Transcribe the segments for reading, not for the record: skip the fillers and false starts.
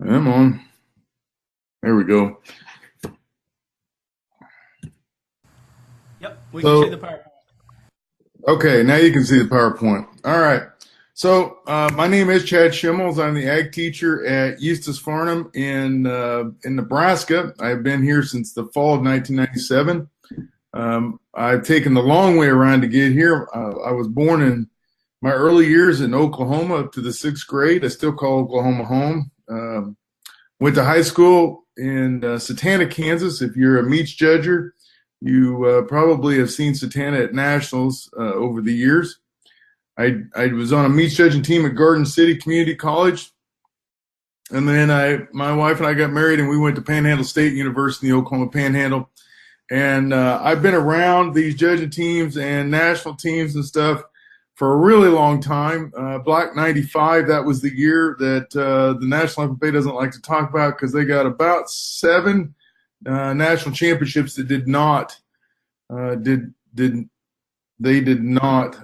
I'm on. There we go. Yep, we can see the So, PowerPoint. okay, now you can see the PowerPoint. All right. So, my name is Chad Shimmels. I'm the ag teacher at Eustis Farnham in Nebraska. I've been here since the fall of 1997. I've taken the long way around to get here. I was born in my early years in Oklahoma up to the sixth grade. I still call Oklahoma home. Went to high school in Satana, Kansas. If you're a meats judger, you probably have seen Satana at nationals over the years. I was on a meats judging team at Garden City Community College, and then my wife and I got married, and we went to Panhandle State University in the Oklahoma Panhandle. And I've been around these judging teams and national teams and stuff for a really long time. Black 95, that was the year that the National FFA doesn't like to talk about because they got about 7 national championships that did not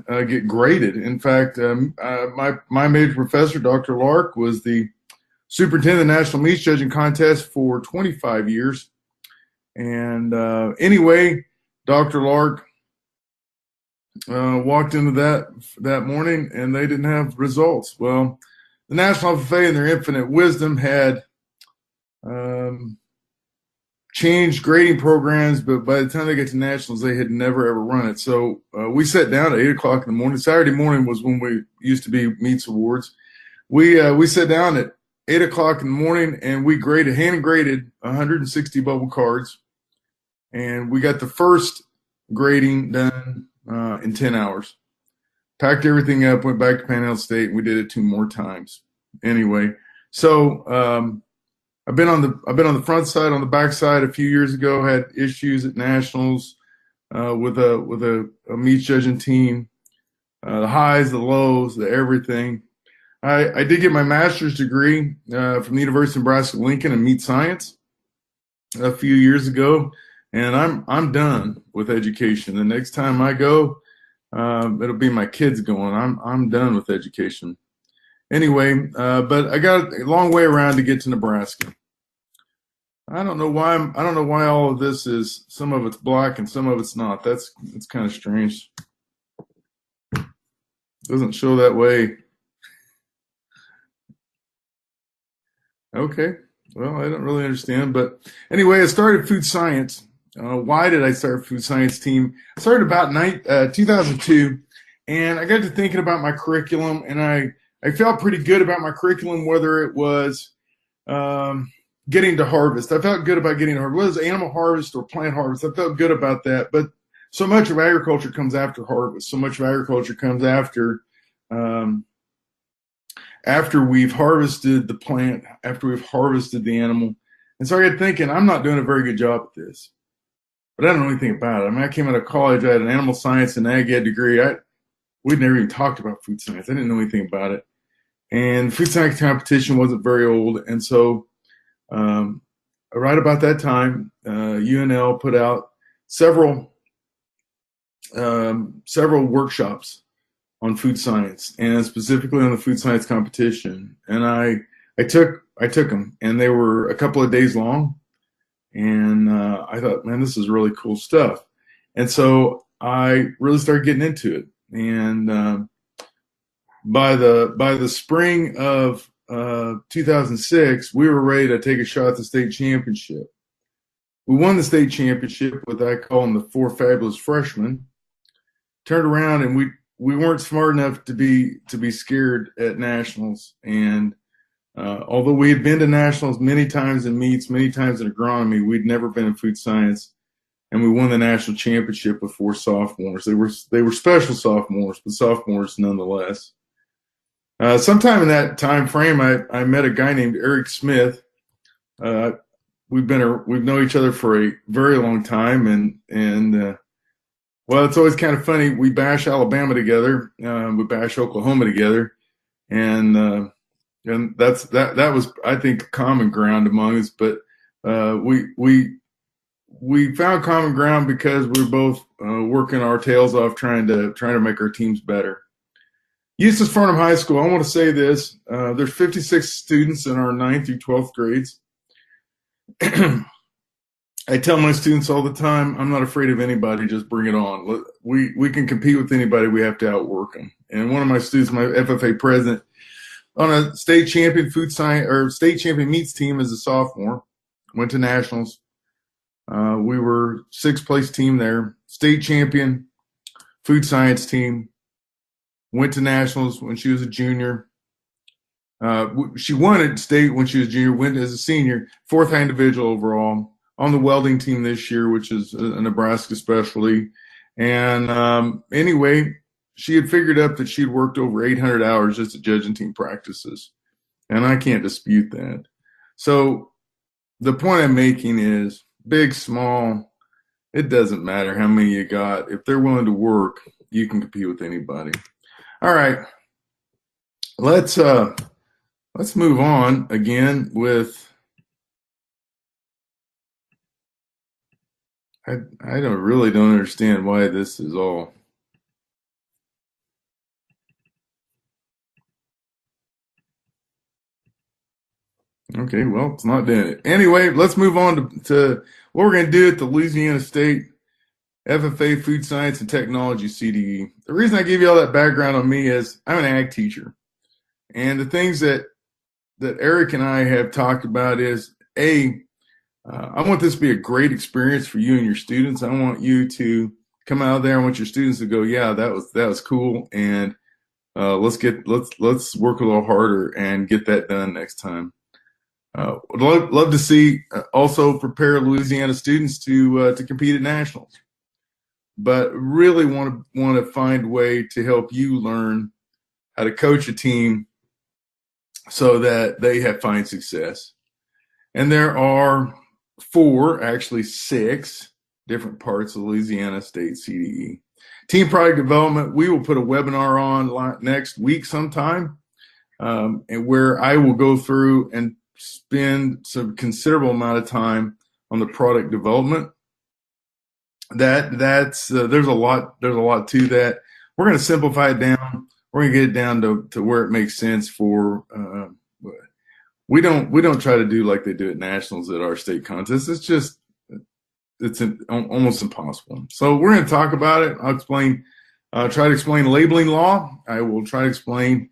get graded. In fact, my major professor, Dr. Lark, was the superintendent of the National Meats Judging Contest for 25 years. And anyway, Dr. Lark walked into that morning, and they didn't have results. Well, the National FFA, in their infinite wisdom, had changed grading programs, but by the time they get to nationals, they had never ever run it. So we sat down at 8 o'clock in the morning. Saturday morning was when we used to be Meats Awards. We sat down at 8 o'clock in the morning, and we hand graded 160 bubble cards. And we got the first grading done in 10 hours. Packed everything up, went back to Panhandle State, and we did it 2 more times. Anyway, so I've been on the front side, on the back side a few years ago. Had issues at nationals with a meats judging team, the highs, the lows, the everything. I did get my master's degree from the University of Nebraska-Lincoln in meat science a few years ago. And I'm done with education. The next time I go, it'll be my kids going. I'm done with education. Anyway, but I got a long way around to get to Nebraska. I don't know why all of this is, some of it's black and some of it's not. It's kind of strange. Doesn't show that way. Okay. Well, I don't really understand, but anyway, I started food science. Why did I start a food science team? I started about 2002, and I got to thinking about my curriculum, and I felt pretty good about my curriculum, whether it was getting to harvest. I felt good about getting to harvest. Whether it was animal harvest or plant harvest, I felt good about that. But so much of agriculture comes after harvest. So much of agriculture comes after we've harvested the plant, after we've harvested the animal. And so I got thinking, I'm not doing a very good job at this. But I don't know anything about it. I mean, I came out of college, I had an animal science and ag ed degree. We'd never even talked about food science. I didn't know anything about it. And food science competition wasn't very old. And so right about that time, UNL put out several workshops on food science, and specifically on the food science competition. And I took them, and they were a couple of days long. And I thought, man, this is really cool stuff. And so I really started getting into it. And by the spring of 2006, we were ready to take a shot at the state championship. We won the state championship with, I call them, the 4 fabulous freshmen. Turned around, and we weren't smart enough to be scared at nationals. And although we had been to nationals many times in meats, many times in agronomy, we'd never been in food science, and we won the national championship with 4 sophomores. They were special sophomores, but sophomores nonetheless. Sometime in that time frame, I met a guy named Eric Smith. We've known each other for a very long time, and well, it's always kind of funny. We bash Alabama together, we bash Oklahoma together, and that was, I think, common ground among us. But we found common ground because we were both working our tails off trying to make our teams better. Eustis Farnham High School, I want to say this. There's 56 students in our 9th through 12th grades. I tell my students all the time, I'm not afraid of anybody, just bring it on. We can compete with anybody, we have to outwork them. And one of my students, my FFA president, on a state champion food science or state champion meats team as a sophomore, went to nationals. We were 6th place team there, state champion food science team, went to nationals when she was a junior. She won at state when she was a junior, went as a senior, 4th high individual overall. On the welding team this year, which is a Nebraska specialty. And anyway, she had figured up that she'd worked over 800 hours just at judging team practices. And I can't dispute that. So the point I'm making is big, small, it doesn't matter how many you got. If they're willing to work, you can compete with anybody. All right. Let's move on again with I really don't understand why this is all. Okay, well, it's not doing it. Anyway, let's move on to what we're going to do at the Louisiana State FFA Food Science and Technology CDE. The reason I give you all that background on me is I'm an ag teacher. And the things that Eric and I have talked about is, I want this to be a great experience for you and your students. I want you to come out there. I want your students to go, yeah, that was cool, and let's work a little harder and get that done next time. Would love to see also prepare Louisiana students to compete at nationals, but really want to find a way to help you learn how to coach a team so that they find success. And there are 4, actually 6 different parts of Louisiana State CDE. Team product development, we will put a webinar on next week sometime, and where I will go through and spend some considerable amount of time on the product development. There's a lot to that. We're going to simplify it down. We're going to get it down to where it makes sense for we don't try to do like they do at nationals at our state contests. It's almost impossible. So we're going to talk about it. I'll try to explain labeling law. I will try to explain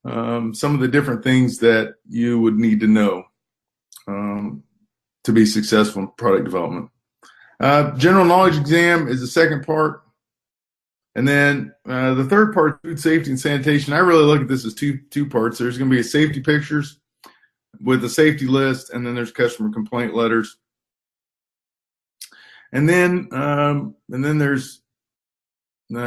some of the different things that you would need to know to be successful in product development. General knowledge exam is the second part. And then the third part, food safety and sanitation. I really look at this as two parts. There's going to be a safety pictures with a safety list, and then there's customer complaint letters. And then there's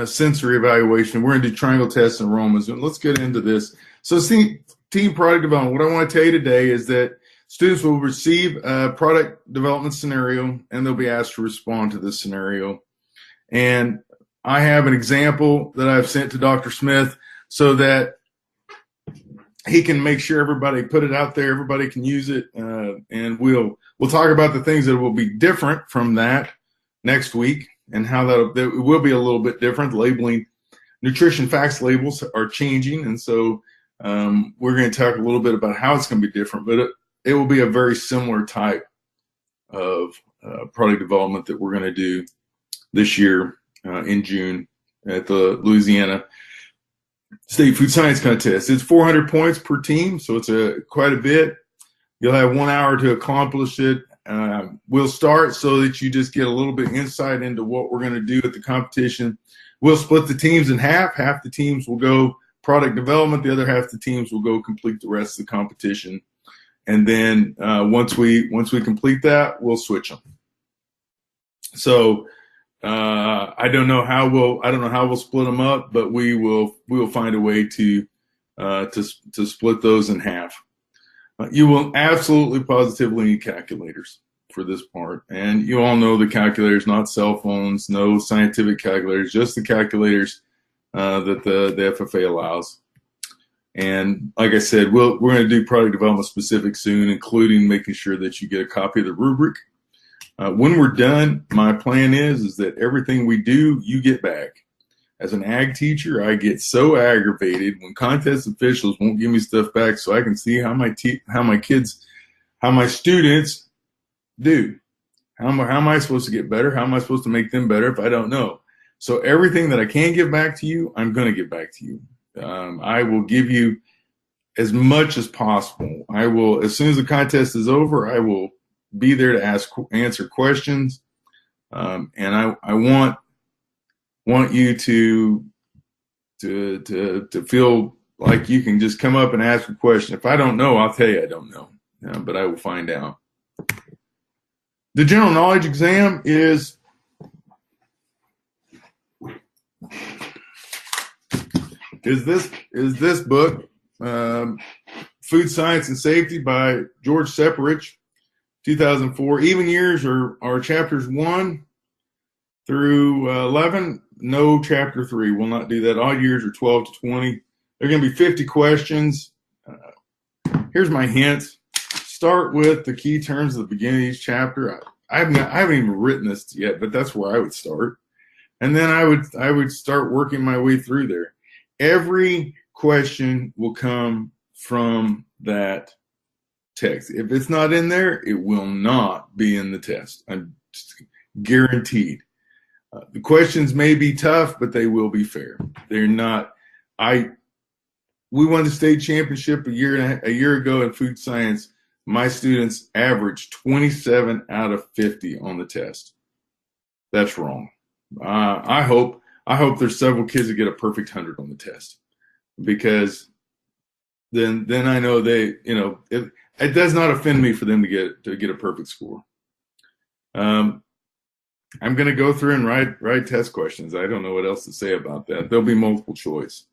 sensory evaluation. We're going to do triangle tests and aromas. And let's get into this. So see, team product development. What I want to tell you today is that students will receive a product development scenario, and they'll be asked to respond to this scenario. And I have an example that I've sent to Dr. Smith so that he can make sure everybody put it out there, everybody can use it, and we'll talk about the things that will be different from that next week and how that will be a little bit different. Labeling, nutrition facts labels are changing, and so we're going to talk a little bit about how it's going to be different, but it will be a very similar type of product development that we're going to do this year in June at the Louisiana State Food Science Contest. It's 400 points per team, so it's quite a bit. You'll have 1 hour to accomplish it. We'll start so that you just get a little bit insight into what we're going to do at the competition. We'll split the teams in half. Half the teams will go product development. The other half of the teams will go complete the rest of the competition. And then once we complete that, we'll switch them. So I don't know how we'll split them up, but we will find a way to split those in half. You will absolutely positively need calculators for this part, and you all know the calculators, not cell phones, no scientific calculators, just the calculators that the FFA allows. And like I said, we're going to do product development specific soon, including making sure that you get a copy of the rubric. When we're done, my plan is that everything we do, you get back. as an ag teacher, I get so aggravated when contest officials won't give me stuff back so I can see how my students do. How am I supposed to get better? How am I supposed to make them better if I don't know? So everything that I can give back to you, I'm going to give back to you. I will give you as much as possible. I will, as soon as the contest is over, I will be there to answer questions. And I want you to feel like you can just come up and ask a question. If I don't know, I'll tell you I don't know, but I will find out. The general knowledge exam is this book, Food Science and Safety by George Separich, 2004. Even years are chapters 1 through 11. No chapter 3. We'll not do that. Odd years are 12 to 20. There are going to be 50 questions. Here's my hints. Start with the key terms at the beginning of each chapter. I haven't even written this yet, but that's where I would start. And then I would start working my way through there. Every question will come from that text. If it's not in there, it will not be in the test. I'm guaranteed. The questions may be tough, but they will be fair. They're not. We won the state championship a year ago in food science. My students averaged 27 out of 50 on the test. That's wrong. I hope there's several kids that get a perfect 100 on the test, because then I know it does not offend me for them to get a perfect score. I'm going to go through and write test questions. I don't know what else to say about that. There'll be multiple choice.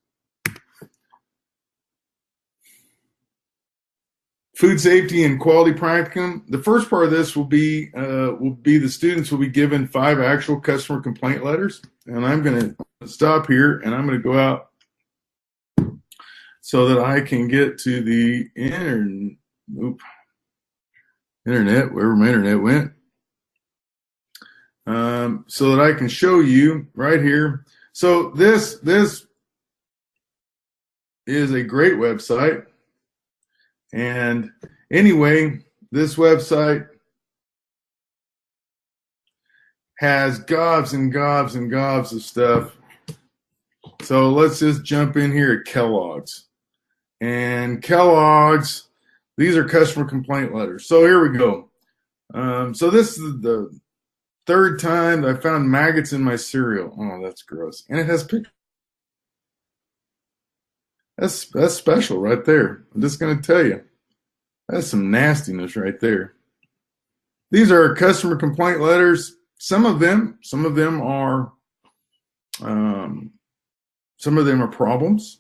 Food safety and quality practicum. The first part of this will be the students will be given 5 actual customer complaint letters, and I'm going to stop here and I'm going to go out so that I can get to the internet, wherever my internet went, so that I can show you right here. So this is a great website. And anyway, this website has gobs and gobs and gobs of stuff. So let's just jump in here at Kellogg's. And Kellogg's, these are customer complaint letters. So here we go. So this is the 3rd time that I found maggots in my cereal. Oh, that's gross. And it has pictures. That's special right there. I'm just going to tell you. That's some nastiness right there. These are customer complaint letters. Some of them are problems.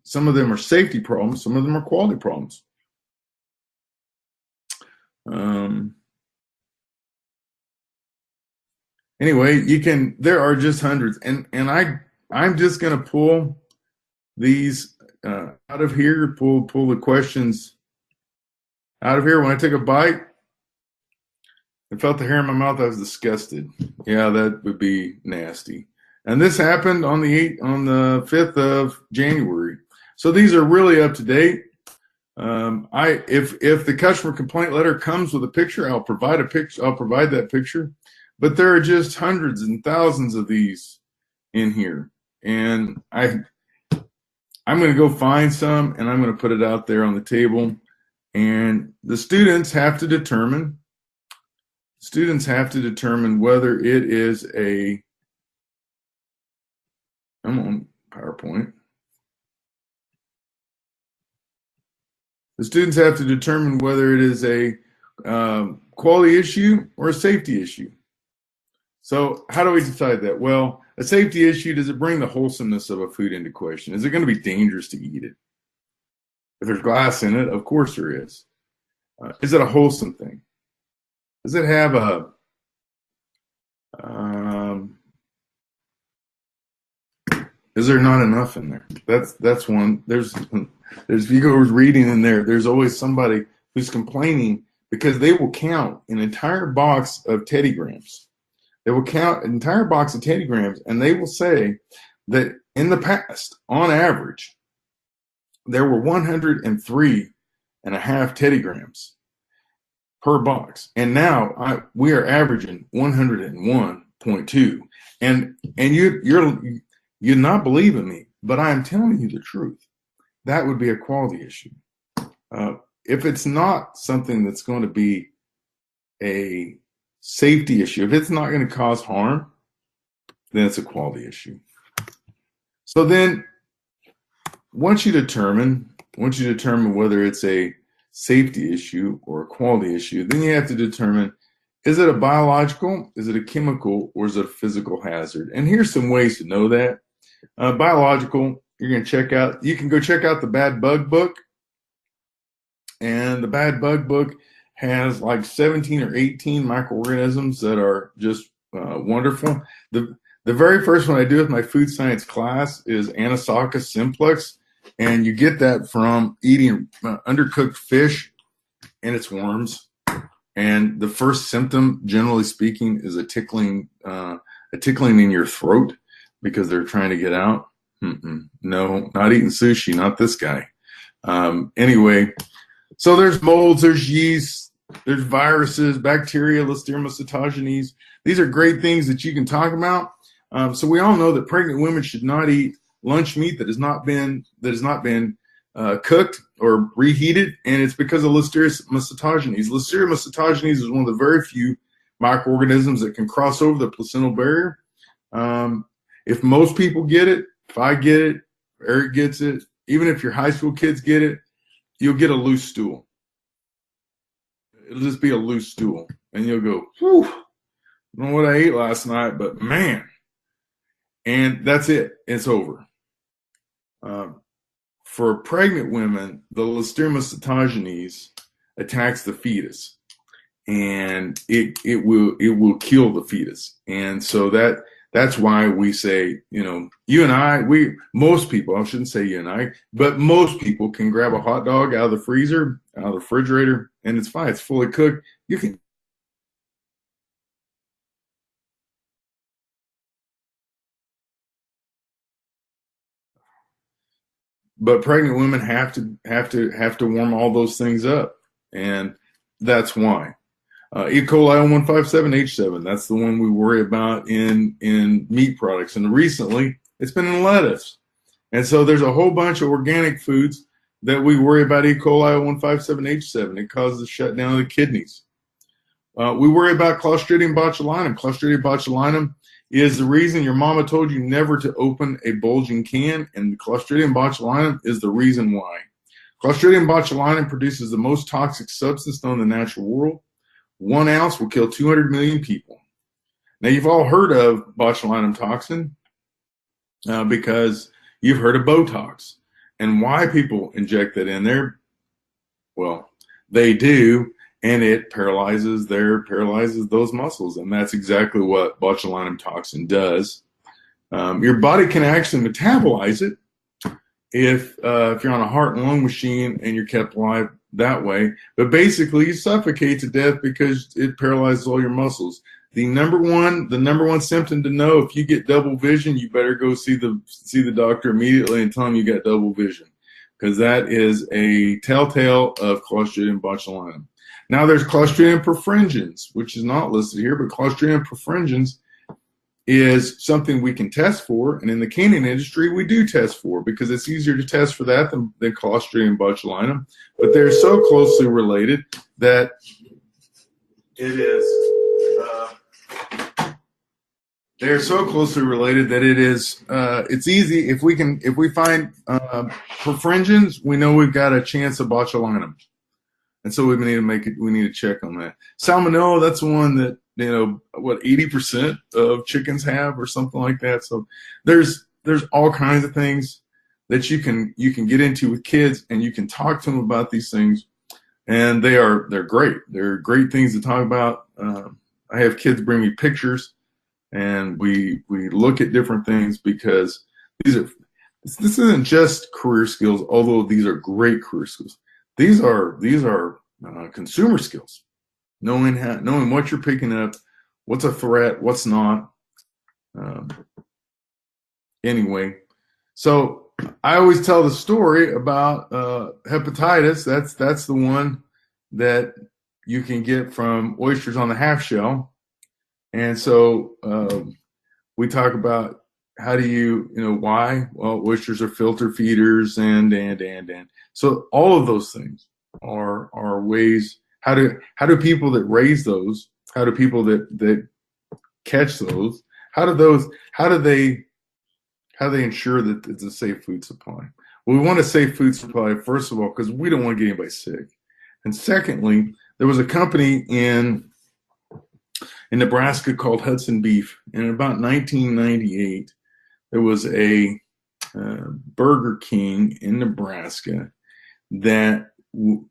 Some of them are safety problems. Some of them are quality problems. Anyway, there are just hundreds, and I'm just going to pull these out of here, pull the questions out of here. When I took a bite, I felt the hair in my mouth. I was disgusted. Yeah, that would be nasty. And this happened on the 5th of January. So these are really up to date. If the customer complaint letter comes with a picture, I'll provide a picture. I'll provide that picture. But there are just hundreds and thousands of these in here, and I'm going to go find some, and I'm going to put it out there on the table. And the students have to determine whether it is a. I'm on PowerPoint. The students have to determine whether it is a quality issue or a safety issue. So how do we decide that? Well, a safety issue, does it bring the wholesomeness of a food into question? Is it going to be dangerous to eat it? If there's glass in it, of course there is. Is it a wholesome thing? Does it have a is there not enough in there? That's one. There's if you go reading in there, there's always somebody who's complaining because they will count an entire box of Teddy Grahams. They will count an entire box of Teddy Grahams, and they will say that in the past, on average, there were 103.5 teddygrams per box, and now we are averaging 101.2. And you're not believing me, but I am telling you the truth. That would be a quality issue. If it's not something that's going to be a safety issue, if it's not going to cause harm, then it's a quality issue. So then, once you determine whether it's a safety issue or a quality issue, then you have to determine, is it a biological, is it a chemical, or is it a physical hazard? And here's some ways to know that. Biological, you can go check out the Bad Bug book. And the Bad Bug book has like 17 or 18 microorganisms that are just wonderful. The very first one I do with my food science class is Anasaccus simplex. And you get that from eating undercooked fish and its worms. And the first symptom, generally speaking, is a tickling in your throat because they're trying to get out. No, not eating sushi, not this guy. Anyway, so there's molds, there's yeast, there's viruses, bacteria, Listeria cytogenes. These are great things that you can talk about. So we all know that pregnant women should not eat lunch meat that has not been cooked or reheated, and it's because of Listeria cytogenes. Listeria cytogenes is one of the very few microorganisms that can cross over the placental barrier. If most people get it, if I get it, Eric gets it, even if your high school kids get it, you'll get a loose stool. It'll just be a loose stool, and you'll go, whew, I don't know what I ate last night, but man. And that's it. It's over. For pregnant women, the Listeria cytogenes attacks the fetus, and it will kill the fetus. And so that's why we say, you and I, most people, I shouldn't say you and I, but most people can grab a hot dog out of the freezer, out of the refrigerator, and it's fine. It's fully cooked. You can. But pregnant women have to warm all those things up, and that's why. E. coli 157H7, that's the one we worry about in meat products, and recently it's been in lettuce. And so there's a whole bunch of organic foods that we worry about E. coli 157H7. It causes the shutdown of the kidneys. We worry about Clostridium botulinum. Clostridium botulinum is the reason your mama told you never to open a bulging can, and Clostridium botulinum is the reason why. Clostridium botulinum produces the most toxic substance known in the natural world. 1 ounce will kill 200 million people. Now, you've all heard of botulinum toxin because you've heard of Botox. And why people inject that in there? Well, they do, and it paralyzes those muscles, and that's exactly what botulinum toxin does. Your body can actually metabolize it if you're on a heart and lung machine and you're kept alive that way. But basically, you suffocate to death because it paralyzes all your muscles. The number one symptom to know if you get double vision, you better go see the doctor immediately and tell him you got double vision, because that is a telltale of Clostridium botulinum. Now there's Clostridium perfringens, which is not listed here, but Clostridium perfringens is something we can test for, and in the canning industry we do test for because it's easier to test for that than Clostridium botulinum. But they're so closely related that it is. They're so closely related that it is. It's easy if we find perfringens, we know we've got a chance of botulinum. And so we need to check on that. Salmonella, that's the one that, 80% of chickens have or something like that. So there's all kinds of things that you can get into with kids, and you can talk to them about these things, and they're great. They're great things to talk about. I have kids bring me pictures, and we look at different things because this isn't just career skills, although these are great career skills. These are consumer skills, knowing what you're picking up, what's a threat, what's not. anyway, so I always tell the story about hepatitis. That's the one that you can get from oysters on the half shell. And so we talk about how do you know, why? Well, oysters are filter feeders and. So all of those things are ways, how do people that raise those, how do people that catch those, how do they ensure that it's a safe food supply? Well, we want a safe food supply, first of all, because we don't want to get anybody sick. And secondly, there was a company in Nebraska called Hudson Beef. And in about 1998, there was a Burger King in Nebraska that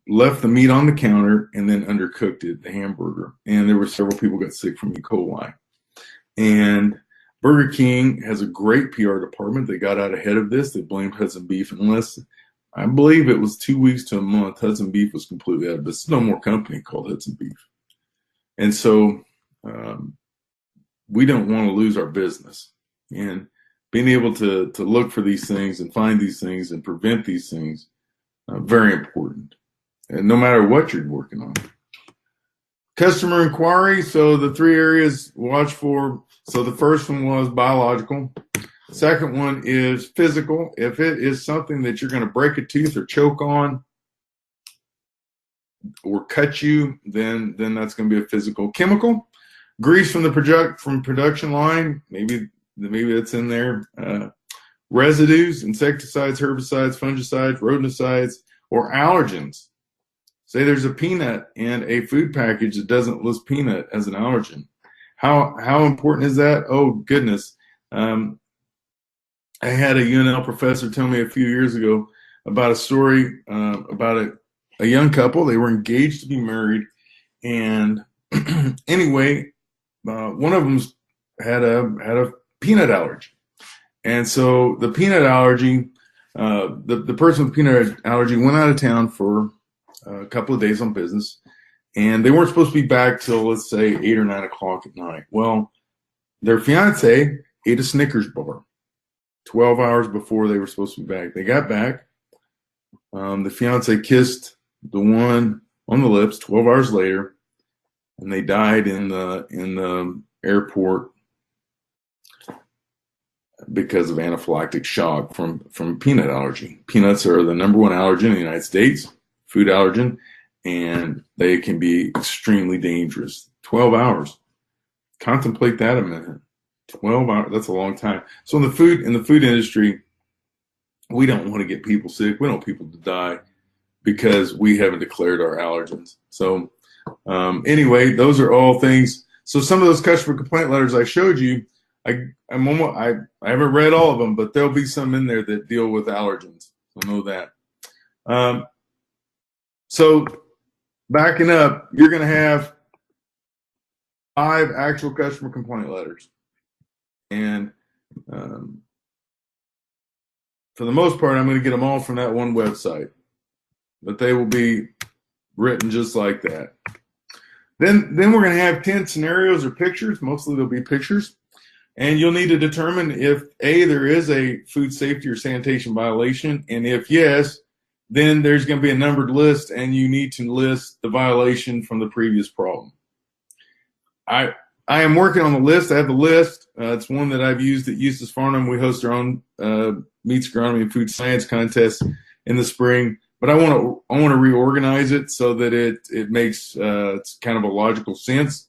left the meat on the counter and then undercooked it, the hamburger. And there were several people got sick from E. coli. And Burger King has a great PR department. They got out ahead of this. They blamed Hudson Beef. Unless, I believe it was 2 weeks to a month, Hudson Beef was completely out of business. There's no more company called Hudson Beef. And so we don't want to lose our business. And being able to look for these things and find these things and prevent these things, very important. And no matter what you're working on. Customer inquiry. So the three areas watch for. So the first one was biological. Second one is physical. If it is something that you're going to break a tooth or choke on or cut you, then that's going to be a physical. Chemical. Grease from the production line. Maybe that's in there. Residues, insecticides, herbicides, fungicides, rodenticides, or allergens. Say there's a peanut in a food package that doesn't list peanut as an allergen. How important is that? Oh, goodness. I had a UNL professor tell me a few years ago about a story about a young couple. They were engaged to be married. And anyway, one of them had a peanut allergy. And so the peanut allergy, the person with peanut allergy went out of town for a couple of days on business, and they weren't supposed to be back till, let's say, 8 or 9 o'clock at night. Well, their fiance ate a Snickers bar 12 hours before they were supposed to be back. They got back. The fiance kissed the one on the lips 12 hours later, and they died in the airport because of anaphylactic shock from peanut allergy. Peanuts are the #1 allergen in the United States, food allergen, and they can be extremely dangerous. 12 hours. Contemplate that a minute. 12 hours, that's a long time. So in the food industry, we don't want to get people sick. We don't want people to die because we haven't declared our allergens. So anyway, those are all things. So some of those customer complaint letters I showed you, I haven't read all of them, but there'll be some in there that deal with allergens. So know that. So backing up, you're going to have 5 actual customer complaint letters. And for the most part, I'm going to get them all from that one website. But they will be written just like that. Then we're going to have 10 scenarios or pictures. Mostly they'll be pictures. And you'll need to determine if, A, there is a food safety or sanitation violation. And if yes, then there's going to be a numbered list, and you need to list the violation from the previous problem. I am working on the list. I have the list. It's one that I've used at Eustis Farnham. We host our own meats agronomy and food science contest in the spring. But I want to reorganize it so that it makes it's kind of a logical sense.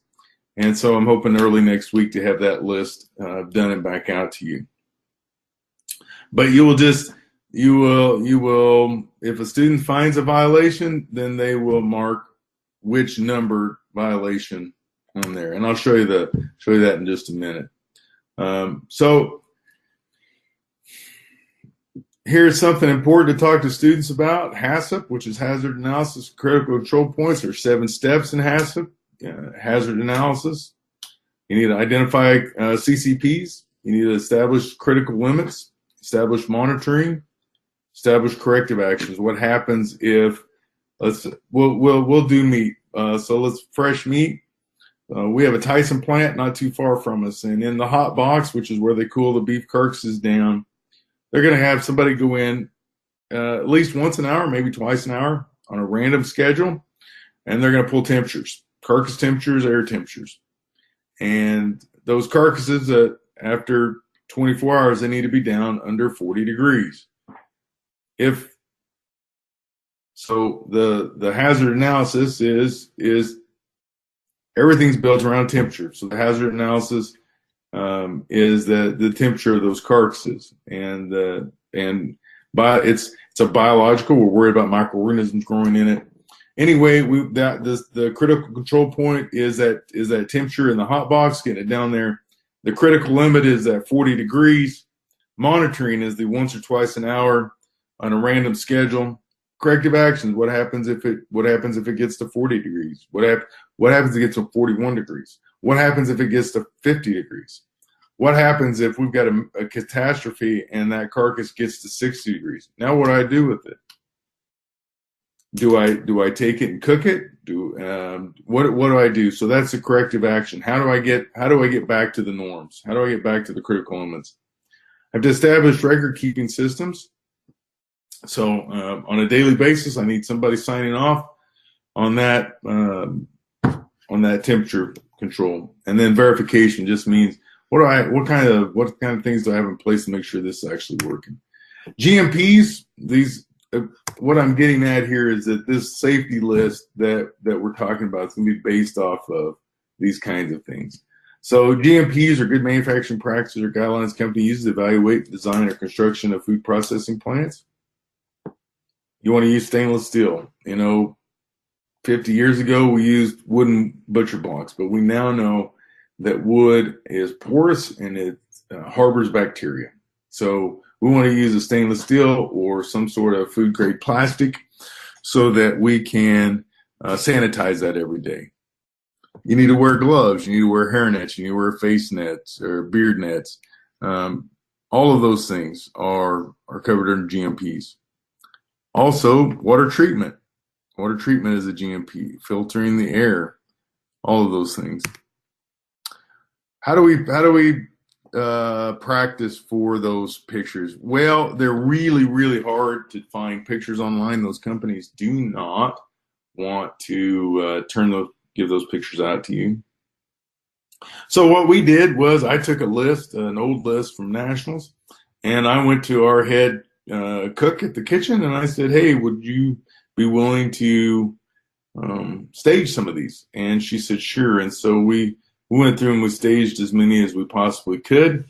And so I'm hoping early next week to have that list done and back out to you. But you will, if a student finds a violation, then they will mark which number violation on there. And I'll show you that in just a minute. So here's something important to talk to students about. HACCP, which is Hazard Analysis Critical Control Points. There are 7 steps in HACCP. Hazard analysis. You need to identify CCPs. You need to establish critical limits, establish monitoring, establish corrective actions. What happens if we'll do meat? So let's fresh meat. We have a Tyson plant not too far from us, and in the hot box, which is where they cool the beef carcasses down, they're going to have somebody go in at least once an hour, maybe twice an hour on a random schedule, and they're going to pull temperatures, carcass temperatures, air temperatures. And those carcasses, after 24 hours, they need to be down under 40 degrees. If so, the hazard analysis is everything's built around temperature. So the hazard analysis is the temperature of those carcasses, and it's a biological. We're worried about microorganisms growing in it. Anyway, the critical control point is that temperature in the hot box, getting it down there. The critical limit is at 40 degrees. Monitoring is the once or twice an hour on a random schedule. Corrective actions: what happens if it gets to 40 degrees? What happens if it gets to 41 degrees? What happens if it gets to 50 degrees? What happens if we've got a catastrophe and that carcass gets to 60 degrees? Now what do I do with it? Do I take it and cook it? What do I do? So that's a corrective action. How do I get back to the norms? How do I get back to the critical limits? I have to establish record keeping systems. So on a daily basis, I need somebody signing off on that temperature control, and then verification just means what kind of things do I have in place to make sure this is actually working. GMPs, what I'm getting at here is that this safety list that we're talking about is going to be based off of these kinds of things. So GMPs are good manufacturing practices or guidelines companies use to evaluate, design, or construction of food processing plants. You want to use stainless steel. 50 years ago we used wooden butcher blocks, but we now know that wood is porous and it harbors bacteria. So we want to use a stainless steel or some sort of food grade plastic so that we can sanitize that every day. You need to wear gloves. You need to wear hair nets. You need to wear face nets or beard nets. All of those things are covered under GMPs. Also, water treatment. Water treatment is a GMP. Filtering the air. All of those things. How do we practice for those pictures? Well, they're really, really hard to find pictures online. Those companies do not want to give those pictures out to you. So what we did was I took an old list from Nationals, and I went to our head cook at the kitchen, and I said, "Hey, would you be willing to stage some of these?" And she said, "Sure." And so we went through and we staged as many as we possibly could,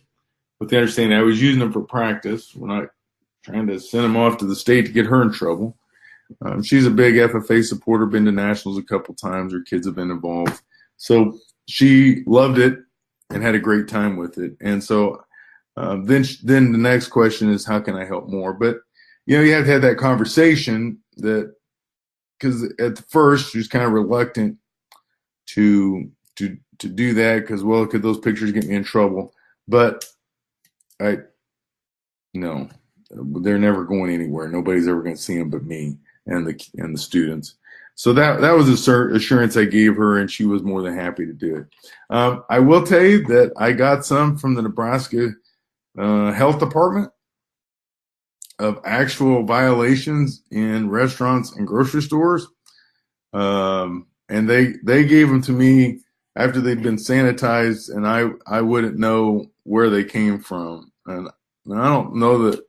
with the understanding I was using them for practice. We're not trying to send them off to the state to get her in trouble. She's a big FFA supporter, been to Nationals a couple times. Her kids have been involved. So she loved it and had a great time with it. And so then the next question is, how can I help more? But, you have to have that conversation because at first she was kind of reluctant to do that because, well, could those pictures get me in trouble? But no, they're never going anywhere. Nobody's ever going to see them but me and the students. So that was the assurance I gave her, and she was more than happy to do it. I will tell you that I got some from the Nebraska Health Department of actual violations in restaurants and grocery stores, and they gave them to me after they'd been sanitized, and I wouldn't know where they came from. And I don't know that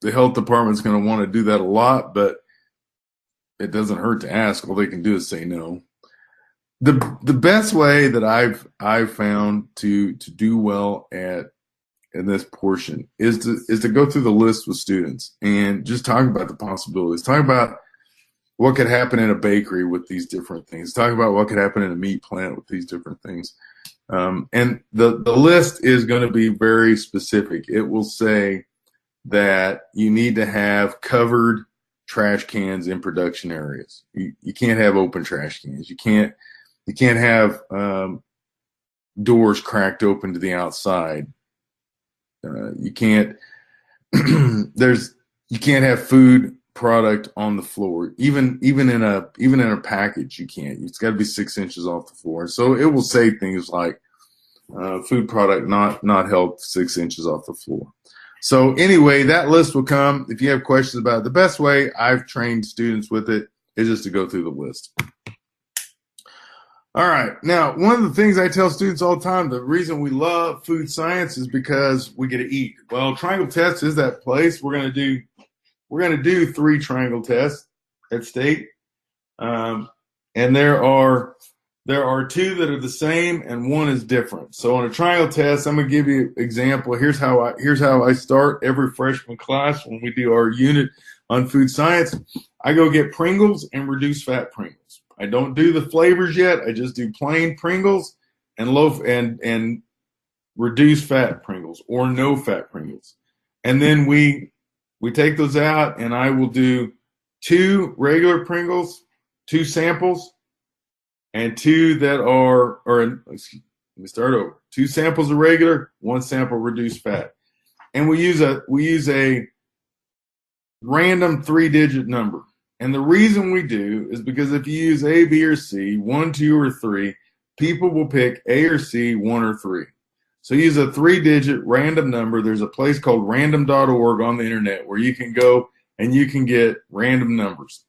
the health department's going to want to do that a lot, but it doesn't hurt to ask. All they can do is say no. The best way that I've found to do well in this portion is to go through the list with students and just talk about the possibilities. Talk about what could happen in a bakery with these different things. Talk about what could happen in a meat plant with these different things. And the list is going to be very specific. It will say that you need to have covered trash cans in production areas. You can't have open trash cans. You can't have doors cracked open to the outside. You can't have food product on the floor. Even in a package, you can't. It's got to be 6 inches off the floor. So it will say things like food product not held 6 inches off the floor. So anyway, that list will come. If you have questions about it, the best way I've trained students with it is just to go through the list. All right. Now, one of the things I tell students all the time, the reason we love food science is because we get to eat. Well, triangle test is that place. We're going to do 3 triangle tests at state. And there are 2 that are the same and 1 is different. So on a triangle test, I'm going to give you an example. Here's how I start every freshman class when we do our unit on food science. I go get Pringles and reduced fat Pringles. I don't do the flavors yet. I just do plain Pringles and reduced fat Pringles or no fat Pringles. And then we take those out, and I will do 2 regular Pringles, 2 samples, and 2 that are, let me start over. 2 samples of regular, 1 sample reduced fat. And we use a random 3-digit number. And the reason we do is because if you use A, B, or C, 1, 2, or 3, people will pick A or C, 1 or 3. So use a 3-digit random number. There's a place called random.org on the internet where you can go and you can get random numbers.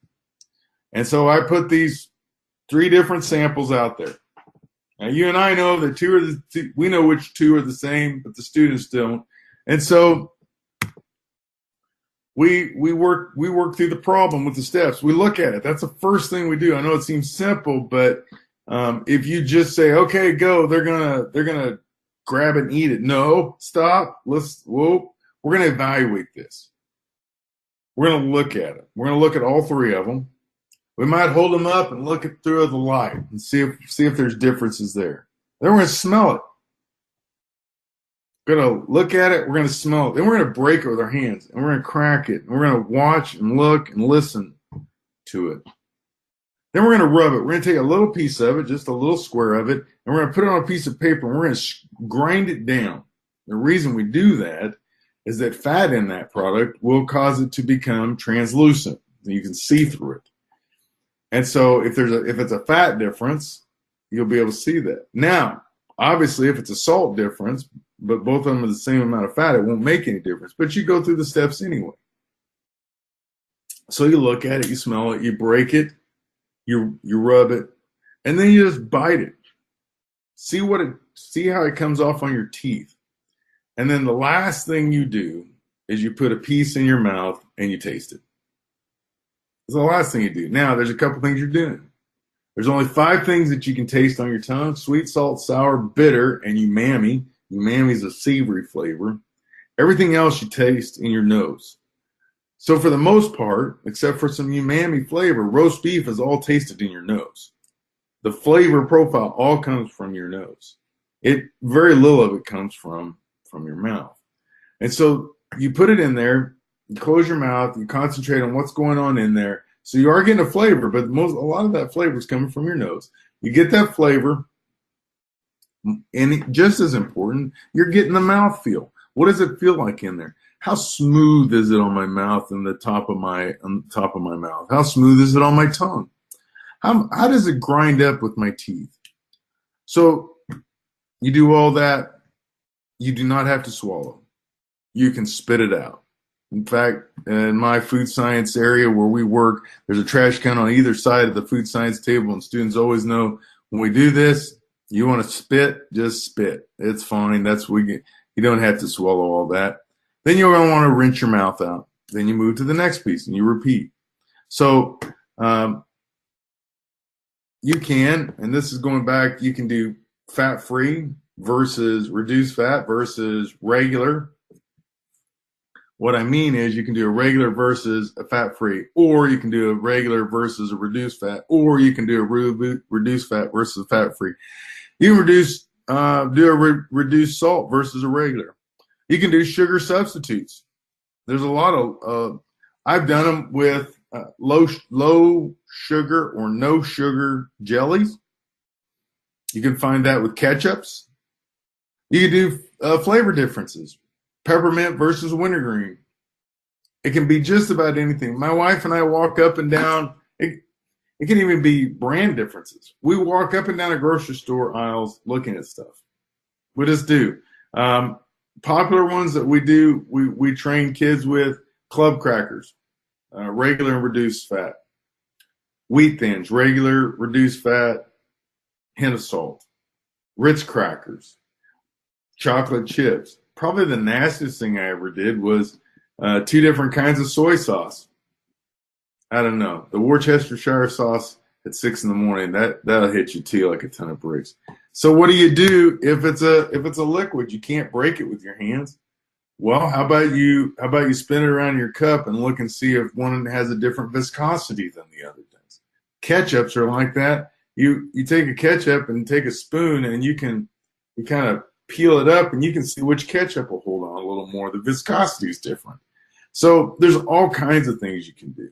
And so I put these 3 different samples out there. Now you and I know that we know which 2 are the same, but the students don't. And so we work through the problem with the steps. We look at it. That's the first thing we do. I know it seems simple, but if you just say, okay, go, they're gonna grab and eat it. No, stop. We're gonna evaluate this. We're gonna look at it. We're gonna look at all 3 of them. We might hold them up and look at through the light and see if there's differences there. Then we're gonna smell it. We're going to look at it. We're going to smell it. Then we're going to break it with our hands, and we're going to crack it. And we're going to watch and look and listen to it. Then we're going to rub it. We're going to take a little piece of it, just a little square of it, and we're going to put it on a piece of paper, and we're going to grind it down. The reason we do that is that fat in that product will cause it to become translucent. You can see through it. And so if it's a fat difference, you'll be able to see that. Now, obviously, if it's a salt difference, but both of them are the same amount of fat, it won't make any difference. But you go through the steps anyway. So you look at it, you smell it, you break it, you rub it, and then you just bite it. See how it comes off on your teeth. And then the last thing you do is you put a piece in your mouth and you taste it. That's the last thing you do. Now, there's a couple things you're doing. There's only 5 things that you can taste on your tongue: sweet, salt, sour, bitter, and umami. Umami is a savory flavor. Everything else you taste in your nose. So for the most part, except for some umami flavor, roast beef is all tasted in your nose. The flavor profile all comes from your nose. Very little of it comes from your mouth. And so you put it in there, you close your mouth, you concentrate on what's going on in there. So you are getting a flavor, but a lot of that flavor is coming from your nose. You get that flavor. And just as important, you're getting the mouthfeel. What does it feel like in there? How smooth is it on my mouth and the top of my mouth? How smooth is it on my tongue? How does it grind up with my teeth? So you do all that. You do not have to swallow. You can spit it out. In fact, in my food science area where we work, there's a trash can on either side of the food science table, and students always know when we do this, you want to spit, just spit. It's fine. You don't have to swallow all that. Then you're going to want to rinse your mouth out. Then you move to the next piece and you repeat. So you can, and this is going back, you can do fat-free versus reduced fat versus regular. What I mean is you can do a regular versus a fat-free, or you can do a regular versus a reduced fat, or you can do a reduced fat versus a fat-free. You can do a reduced salt versus a regular. You can do sugar substitutes. There's a lot of, I've done them with low sugar or no sugar jellies. You can find that with ketchups. You can do flavor differences. Peppermint versus wintergreen. It can be just about anything. My wife and I walk up and down. It can even be brand differences. We walk up and down a grocery store aisles looking at stuff. We just do. Popular ones that we do, we train kids with: club crackers, regular and reduced fat; wheat thins, regular, reduced fat, hint of salt; Ritz crackers; chocolate chips. Probably the nastiest thing I ever did was 2 different kinds of soy sauce. I don't know. The Worcestershire sauce at 6 in the morning, that'll hit you too like a ton of bricks. So what do you do if it's a liquid? You can't break it with your hands. Well, how about you spin it around your cup and look and see if one has a different viscosity than the other does. Ketchups are like that. You take a ketchup and take a spoon and you kind of peel it up and you can see which ketchup will hold on a little more. The viscosity is different. So there's all kinds of things you can do.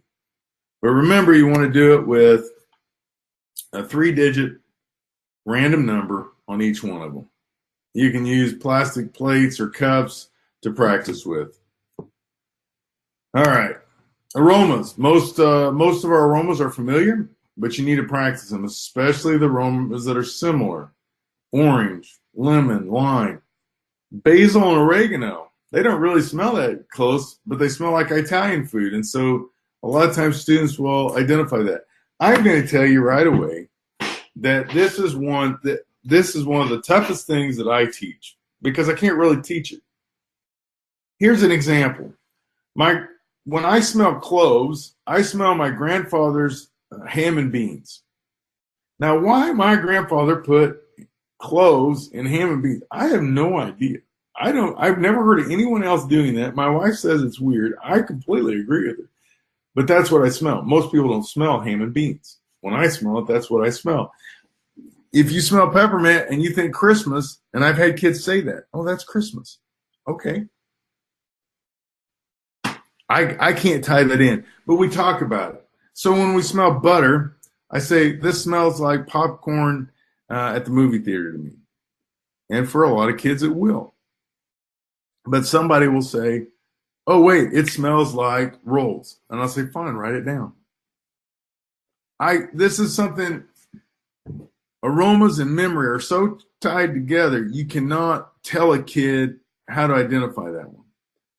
But remember, you want to do it with a 3-digit random number on each one of them. You can use plastic plates or cups to practice with. All right. Aromas. Most of our aromas are familiar, but you need to practice them, especially the aromas that are similar. Orange, lemon, lime, basil, and oregano. They don't really smell that close, but they smell like Italian food. And so a lot of times students will identify that. I'm going to tell you right away that this is one of the toughest things that I teach because I can't really teach it. Here's an example. When I smell cloves, I smell my grandfather's ham and beans. Now, why my grandfather put cloves in ham and beans, I have no idea. I've never heard of anyone else doing that. My wife says it's weird. I completely agree with her. But that's what I smell. Most people don't smell ham and beans. When I smell it, that's what I smell. If you smell peppermint and you think Christmas, and I've had kids say that, oh, that's Christmas. Okay. I can't tie that in, but we talk about it. So when we smell butter, I say, this smells like popcorn at the movie theater to me. And for a lot of kids, it will. But somebody will say, oh, wait, it smells like rolls. And I'll say, fine, write it down. This is something, aromas and memory are so tied together, you cannot tell a kid how to identify that one.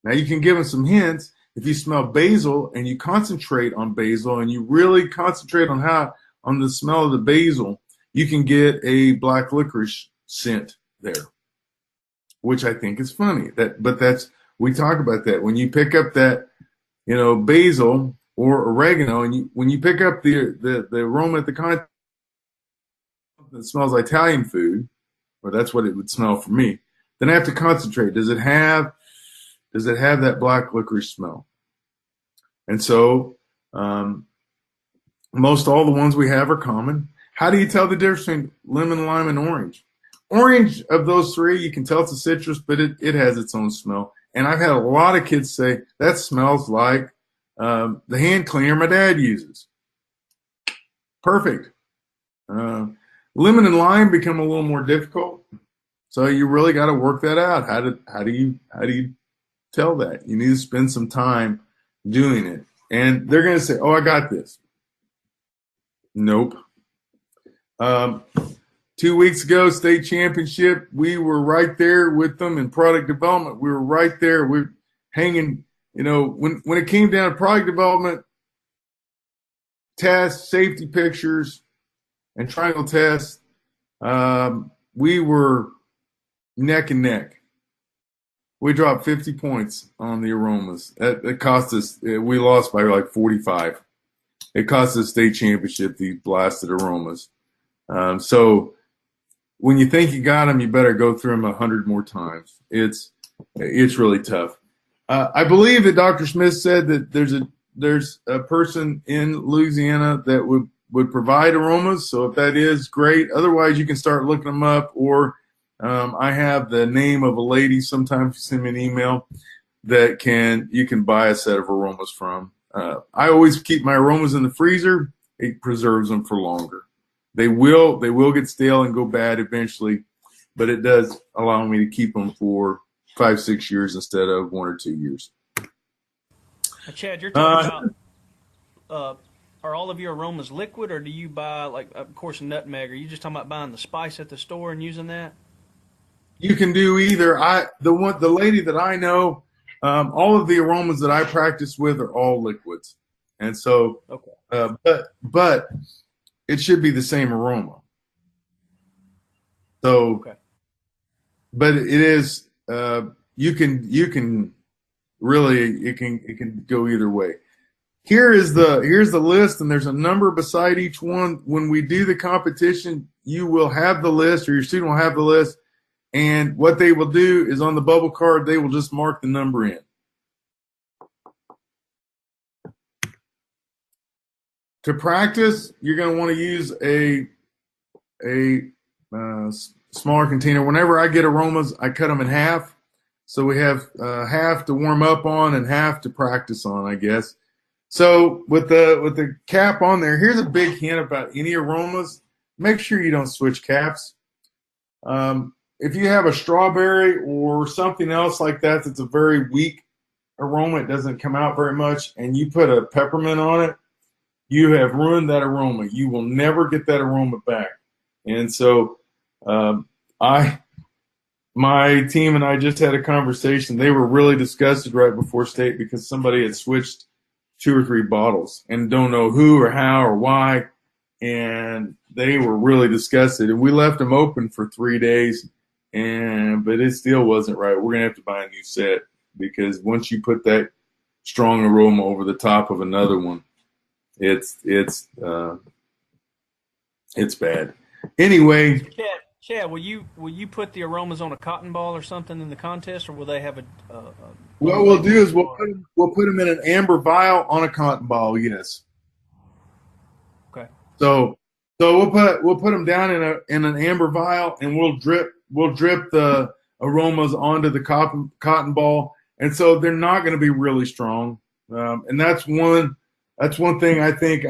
Now, you can give them some hints. If you smell basil and you concentrate on basil and you really concentrate on the smell of the basil, you can get a black licorice scent there, which I think is funny. We talk about that. When you pick up that, basil or oregano, and when you pick up the aroma at the content that smells like Italian food, or that's what it would smell for me, then I have to concentrate. Does it have that black licorice smell? And so most all the ones we have are common. How do you tell the difference between lemon, lime, and orange? Orange, of those 3, you can tell it's a citrus, but it has its own smell. And I've had a lot of kids say, that smells like the hand cleaner my dad uses. Perfect. Lemon and lime become a little more difficult. So you really got to work that out. How do you tell that? You need to spend some time doing it. And they're going to say, oh, I got this. Nope. 2 weeks ago, state championship, we were right there with them in product development. We were right there. We're hanging, when it came down to product development, tests, safety pictures, and triangle tests, we were neck and neck. We dropped 50 points on the aromas. It cost us, we lost by like 45. It cost us state championship, these blasted aromas. So when you think you got them, you better go through them 100 more times. It's really tough. I believe that Dr. Smith said that there's a person in Louisiana that would provide aromas. So if that is, great. Otherwise, you can start looking them up, or I have the name of a lady. Sometimes you send me an email that you can buy a set of aromas from. I always keep my aromas in the freezer. It preserves them for longer. They will get stale and go bad eventually, but it does allow me to keep them for 5-6 years instead of 1 or 2 years. Now, Chad, you're talking about are all of your aromas liquid, or do you buy, like, of course, nutmeg? Are you just talking about buying the spice at the store and using that? You can do either. The lady that I know, all of the aromas that I practice with are all liquids, and so Okay. but it should be the same aroma. So, Okay. but it is you can really it can go either way. Here's the list, and there's a number beside each one. When we do the competition, you will have the list, or your student will have the list. And what they will do is on the bubble card, they will just mark the number in. To practice, you're going to want to use a smaller container. Whenever I get aromas, I cut them in half. So we have half to warm up on and half to practice on, I guess. So with the cap on there, here's a big hint about any aromas. Make sure you don't switch caps. If you have a strawberry or something else like that that's a very weak aroma, it doesn't come out very much, and you put a peppermint on it, you have ruined that aroma. You will never get that aroma back. And so my team and I just had a conversation. They were really disgusted right before state because somebody had switched 2 or 3 bottles and don't know who or how or why, and they were really disgusted. And we left them open for 3 days. But it still wasn't right. We're gonna have to buy a new set because once you put that strong aroma over the top of another one, it's bad. Anyway, Chad, will you put the aromas on a cotton ball or something in the contest, or will they have a what we'll do is we'll put them in an amber vial on a cotton ball. Yes. Okay. So we'll put them down in an amber vial, and we'll drip the aromas onto the cotton ball, and so they're not going to be really strong. And that's one thing I think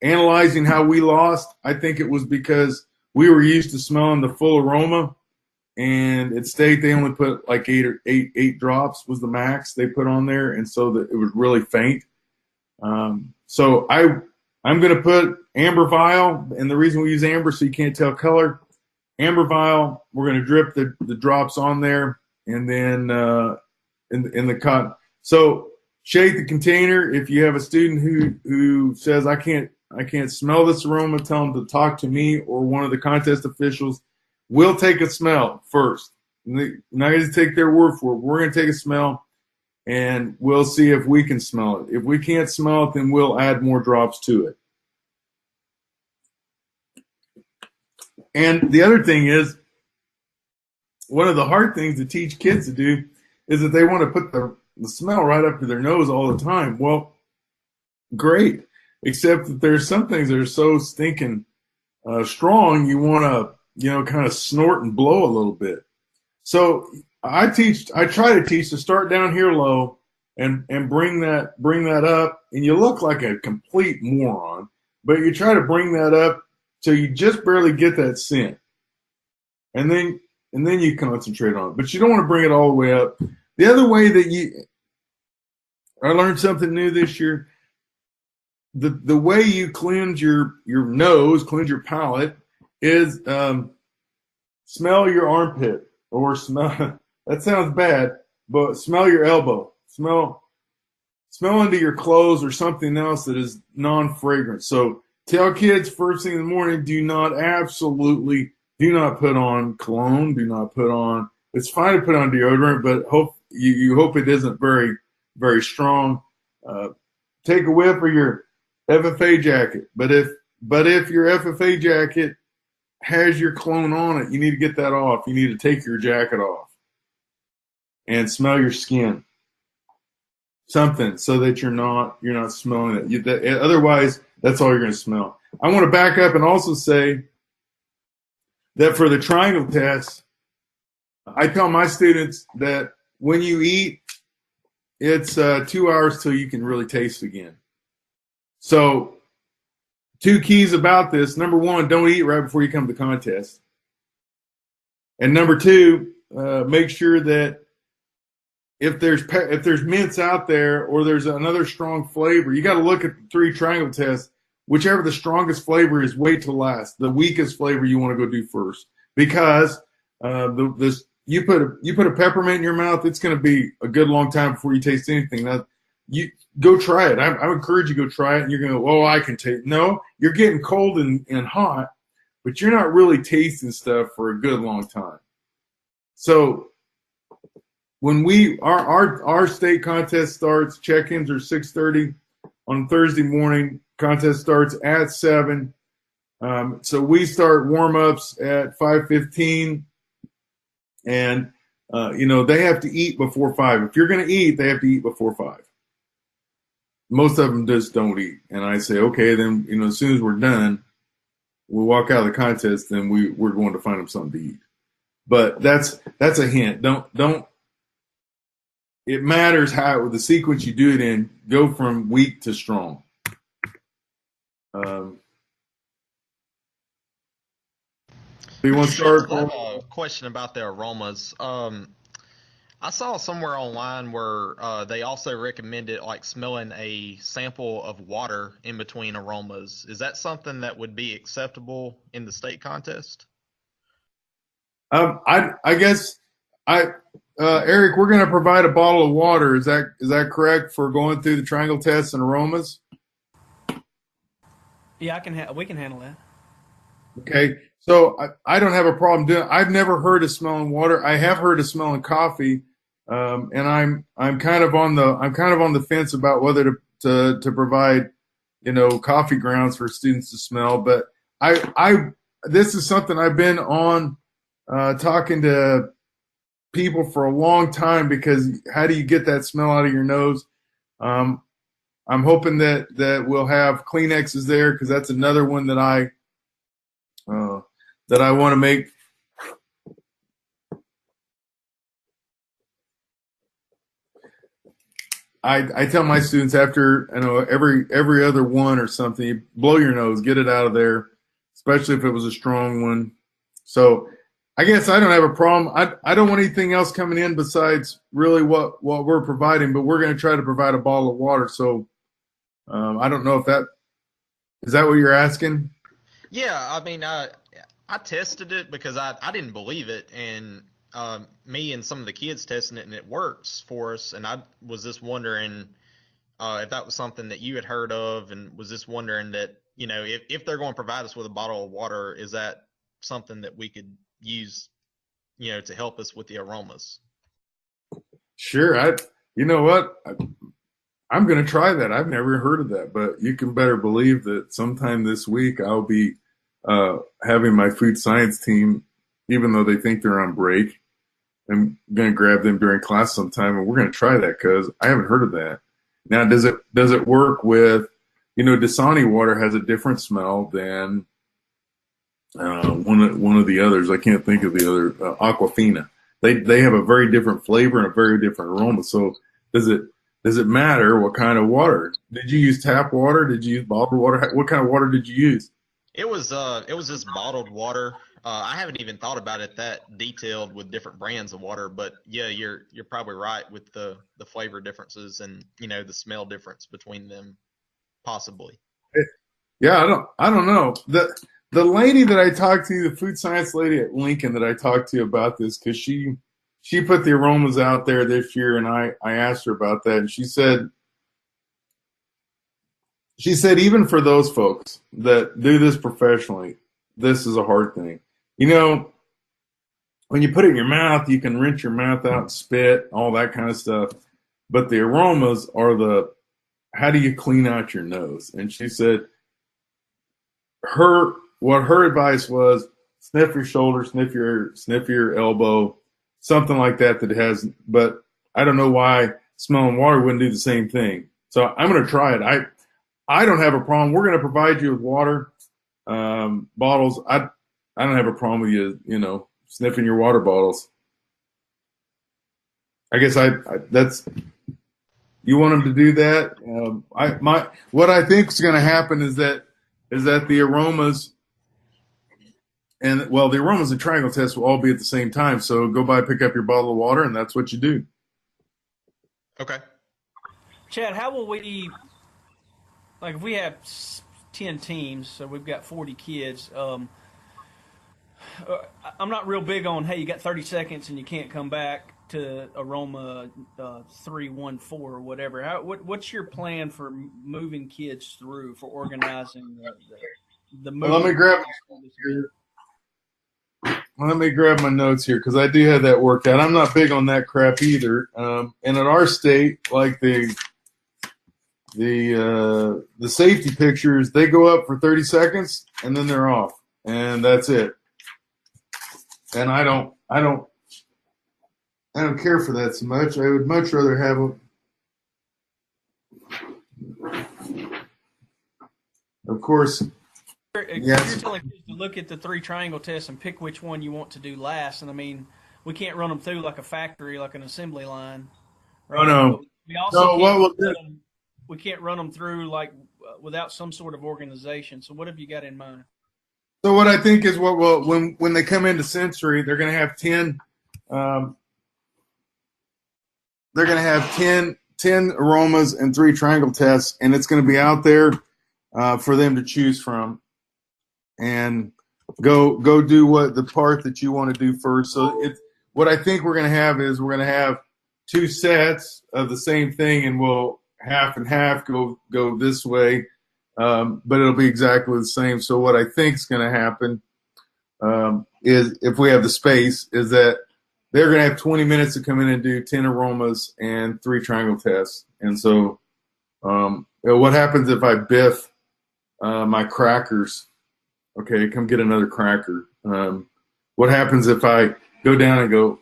analyzing how we lost. I think it was because we were used to smelling the full aroma, and at state they only put like eight drops was the max they put on there, and so that it was really faint. So I'm going to put amber vial, and the reason we use amber so you can't tell color. Amber vial, we're going to drip the drops on there, and then in the cotton. So shake the container. If you have a student who says I can't smell this aroma, tell them to talk to me or one of the contest officials. We'll take a smell first. Not going to take their word for it. We're going to take a smell, and we'll see if we can smell it. If we can't smell it, then we'll add more drops to it. And the other thing is, one of the hard things to teach kids to do is that they want to put the smell right up to their nose all the time. Well, great, except that there's some things that are so stinking strong, you want to, kind of snort and blow a little bit. So I try to teach to start down here low and bring that up, and you look like a complete moron, but you try to bring that up till you just barely get that scent, and then you concentrate on it. But you don't want to bring it all the way up. The other way that I learned something new this year. The way you cleanse your nose, cleanse your palate, is smell your armpit, or smell. That sounds bad, but smell your elbow. Smell into your clothes or something else that is non-fragrant. So tell kids first thing in the morning, absolutely do not put on cologne. Do not put on. It's fine to put on deodorant, but you hope it isn't very, very strong. Take a whiff of your FFA jacket, but if your FFA jacket has your cologne on it, you need to get that off. You need to take your jacket off and smell your skin, something so that you're not smelling it. Otherwise, that's all you're going to smell. I want to back up and also say that for the triangle test, I tell my students that when you eat, it's 2 hours till you can really taste again. So 2 keys about this. Number 1, don't eat right before you come to the contest. And number 2, make sure that if there's mints out there or there's another strong flavor, you got to look at the three triangle test. Whichever the strongest flavor is, wait till last. The weakest flavor you want to go do first, because you put a peppermint in your mouth, it's going to be a good long time before you taste anything. Now, you go try it. I encourage you to go try it, and you're going to go, oh, I can taste. No, you're getting cold and hot, but you're not really tasting stuff for a good long time. So when our state contest starts, check-ins are 6:30 on Thursday morning. Contest starts at 7. So we start warm-ups at 5:15, and they have to eat before 5. If you're going to eat, they have to eat before 5. Most of them just don't eat, and I say, okay, then as soon as we're done, we'll walk out of the contest, and we're going to find them something to eat. But that's a hint. Don't. It matters how the sequence you do it in. Go from weak to strong. Do you want to start? I have a question about the aromas. I saw somewhere online where they also recommended like smelling a sample of water in between aromas. Is that something that would be acceptable in the state contest? I guess Eric, we're going to provide a bottle of water. Is that correct for going through the triangle tests and aromas? Yeah, we can handle that. Okay, so I don't have a problem doing it. I've never heard of smelling water. I have heard of smelling coffee, and I'm kind of on the fence about whether to provide coffee grounds for students to smell. But this is something I've been on talking to people for a long time, because how do you get that smell out of your nose? I'm hoping that we'll have Kleenexes there, because that's another one that I want to make. I tell my students after every other one or something, you blow your nose, get it out of there, especially if it was a strong one. So I guess I don't have a problem. I don't want anything else coming in besides really what we're providing, but we're going to try to provide a bottle of water. So I don't know if is that what you're asking? Yeah, I mean, I tested it because I didn't believe it, and me and some of the kids testing it, and it works for us. And I was just wondering if that was something that you had heard of, and was just wondering that if they're going to provide us with a bottle of water, is that something that we could use to help us with the aromas? Sure. You know what? I'm going to try that. I've never heard of that, but you can better believe that sometime this week I'll be having my food science team, even though they think they're on break. I'm going to grab them during class sometime, and we're going to try that, because I haven't heard of that. Now, does it work with, Dasani water has a different smell than one of the others. I can't think of the other, Aquafina. They have a very different flavor and a very different aroma. So does it matter what kind of water? Did you use tap water? Did you use bottled water? What kind of water did you use? It was just bottled water. I haven't even thought about it that detailed with different brands of water, but yeah, you're probably right with the flavor differences and the smell difference between them, possibly. Yeah, I don't know. The lady that I talked to, the food science lady at Lincoln that I talked to about this, because she put the aromas out there this year, and I asked her about that, and she said even for those folks that do this professionally, this is a hard thing. When you put it in your mouth, you can rinse your mouth out and spit, all that kind of stuff. But the aromas are how do you clean out your nose? And she said what her advice was, sniff your shoulder, sniff your elbow, something like that has, but I don't know why smelling water wouldn't do the same thing. So I'm going to try it. I don't have a problem. We're going to provide you with water bottles. I don't have a problem with you, sniffing your water bottles. I guess that's, you want them to do that. What I think is going to happen is that the aromas the aromas and triangle tests will all be at the same time. So go by, pick up your bottle of water, and that's what you do. Okay. Chad, how will we, like, if we have 10 teams, so we've got 40 kids. I'm not real big on, hey, you got 30 seconds and you can't come back to Aroma 314 or whatever. What's your plan for moving kids through, for organizing the Well, let me movement grab through this event? let me grab my notes here because I do have that worked out. I'm not big on that crap either. And in our state, like the safety pictures, they go up for 30 seconds and then they're off, and that's it. And I don't care for that so much. I would much rather have them. Of course, You're yes. telling kids to look at the three triangle test and pick which one you want to do last. And I mean, we can't run them through like a factory, like an assembly line, Oh right? no, But we also no. What can't we'll do? we can't run them through like without some sort of organization. So what have you got in mind? So what I think is what will when they come into sensory, they're going to have 10. Um, they're going to have 10 aromas and 3 triangle tests, and it's going to be out there for them to choose from, and go do what the part that you want to do first. So it's what I think we're going to have is we're going to have 2 sets of the same thing, and we'll half and half go this way, but it'll be exactly the same. So what I think is going to happen is, if we have the space, is that they're going to have 20 minutes to come in and do 10 aromas and 3 triangle tests. And so what happens if I biff my crackers? Okay, come get another cracker. What happens if I go down and go,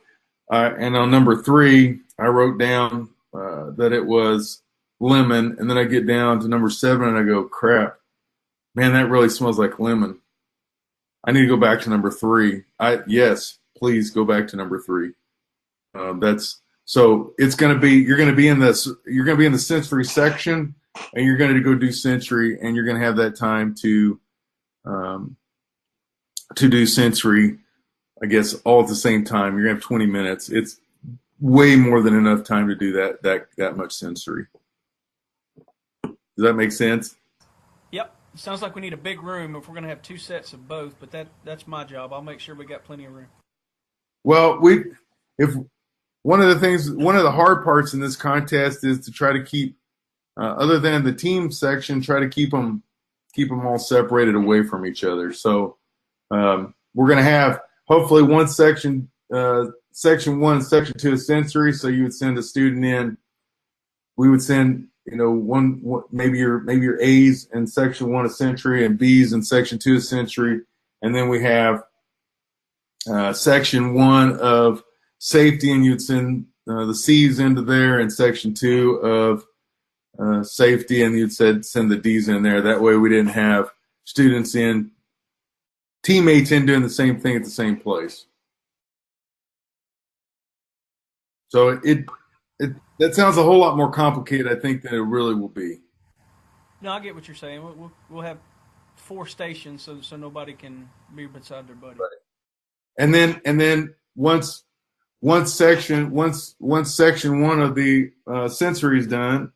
and on number 3, I wrote down that it was lemon, and then I get down to number 7 and I go, crap, man, that really smells like lemon. I need to go back to number 3. Yes, please go back to number 3. That's so it's going to be you're going to be in the sensory section, and you're going to go do sensory, and you're going to have that time to do sensory, I guess, all at the same time. You're going to have 20 minutes. It's way more than enough time to do that much sensory. Does that make sense? Yep. It sounds like we need a big room if we're going to have 2 sets of both, but that's my job. I'll make sure we got plenty of room. Well, if one of the hard parts in this contest is to try to keep, other than the team section, try to keep them all separated away from each other. So we're going to have hopefully one section, section 1 and section 2 is sensory. So you would send a student in. We would send one maybe your A's in section 1 of sensory and B's in section 2 of sensory, and then we have section 1 of safety, and you'd send the C's into there, and section 2 of safety, and you'd send the D's in there. That way we didn't have students teammates in doing the same thing at the same place. So that sounds a whole lot more complicated, I think, than it really will be. No, I get what you're saying. We'll have 4 stations so nobody can be beside their buddy. Right. And then once section 1 of the sensory is done,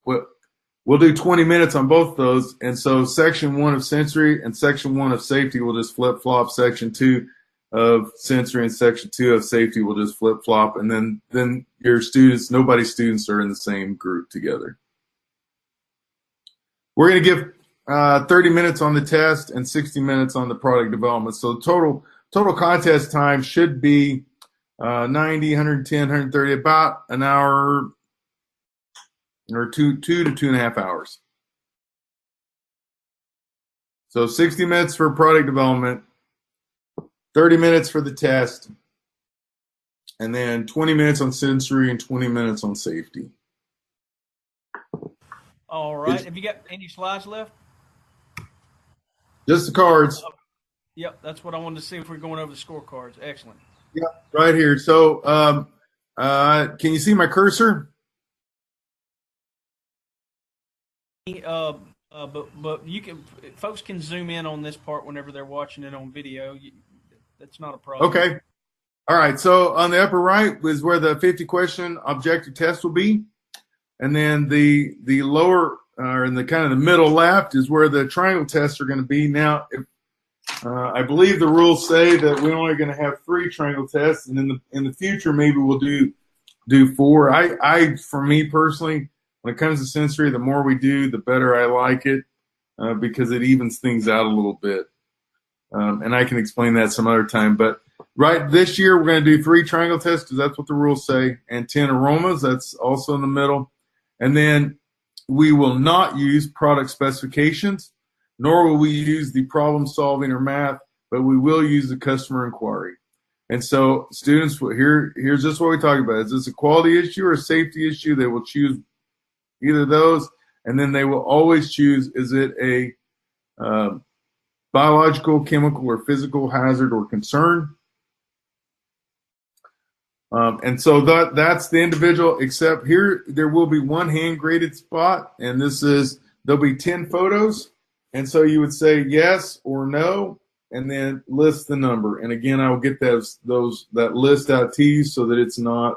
we'll do 20 minutes on both those. And so section 1 of sensory and section 1 of safety will just flip flop. Section 2 of sensory and section 2 of safety will just flip flop. And then your students, nobody's students are in the same group together. We're going to give 30 minutes on the test and 60 minutes on the product development. So total contest time should be 90, 110, 130, about an hour or two to 2.5 hours. So 60 minutes for product development, 30 minutes for the test, and then 20 minutes on sensory and 20 minutes on safety. All right. Have you got any slides left? Just the cards. Yep, that's what I wanted to see if we're going over the scorecards. Excellent. Yeah, right here. So can you see my cursor? But folks can zoom in on this part whenever they're watching it on video. That's not a problem. Okay. All right, so on the upper right is where the 50-question objective test will be. And then the lower, or in the kind of the middle left, is where the triangle tests are going to be. Now, I believe the rules say that we're only going to have 3 triangle tests, and in the future maybe we'll do 4. For me personally, when it comes to sensory, the more we do, the better I like it, because it evens things out a little bit. And I can explain that some other time. But right this year we're going to do 3 triangle tests because that's what the rules say, and 10 aromas. That's also in the middle. And then we will not use product specifications, nor will we use the problem solving or math, but we will use the customer inquiry. And so students, here's just what we talk about. Is this a quality issue or a safety issue? They will choose either of those, and then they will always choose, is it a biological, chemical, or physical hazard or concern? And so that's the individual, except here there will be one hand graded spot, and there'll be 10 photos. And so you would say yes or no, and then list the number. And again, I will get that list out to you so that it's not,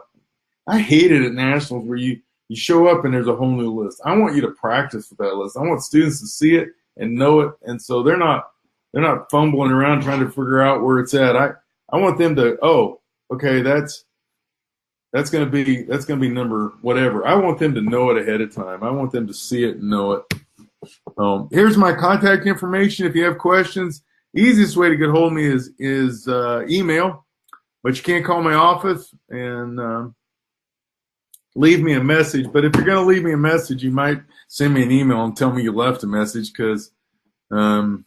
I hate it at nationals where you show up and there's a whole new list. I want you to practice with that list. I want students to see it and know it. And so they're not fumbling around trying to figure out where it's at. I want them to, oh, okay, that's going to be number whatever. I want them to know it ahead of time. I want them to see it and know it. Here's my contact information. If you have questions, easiest way to get hold of me is email, but you can't call my office and leave me a message. But if you're going to leave me a message, you might send me an email and tell me you left a message, because I'm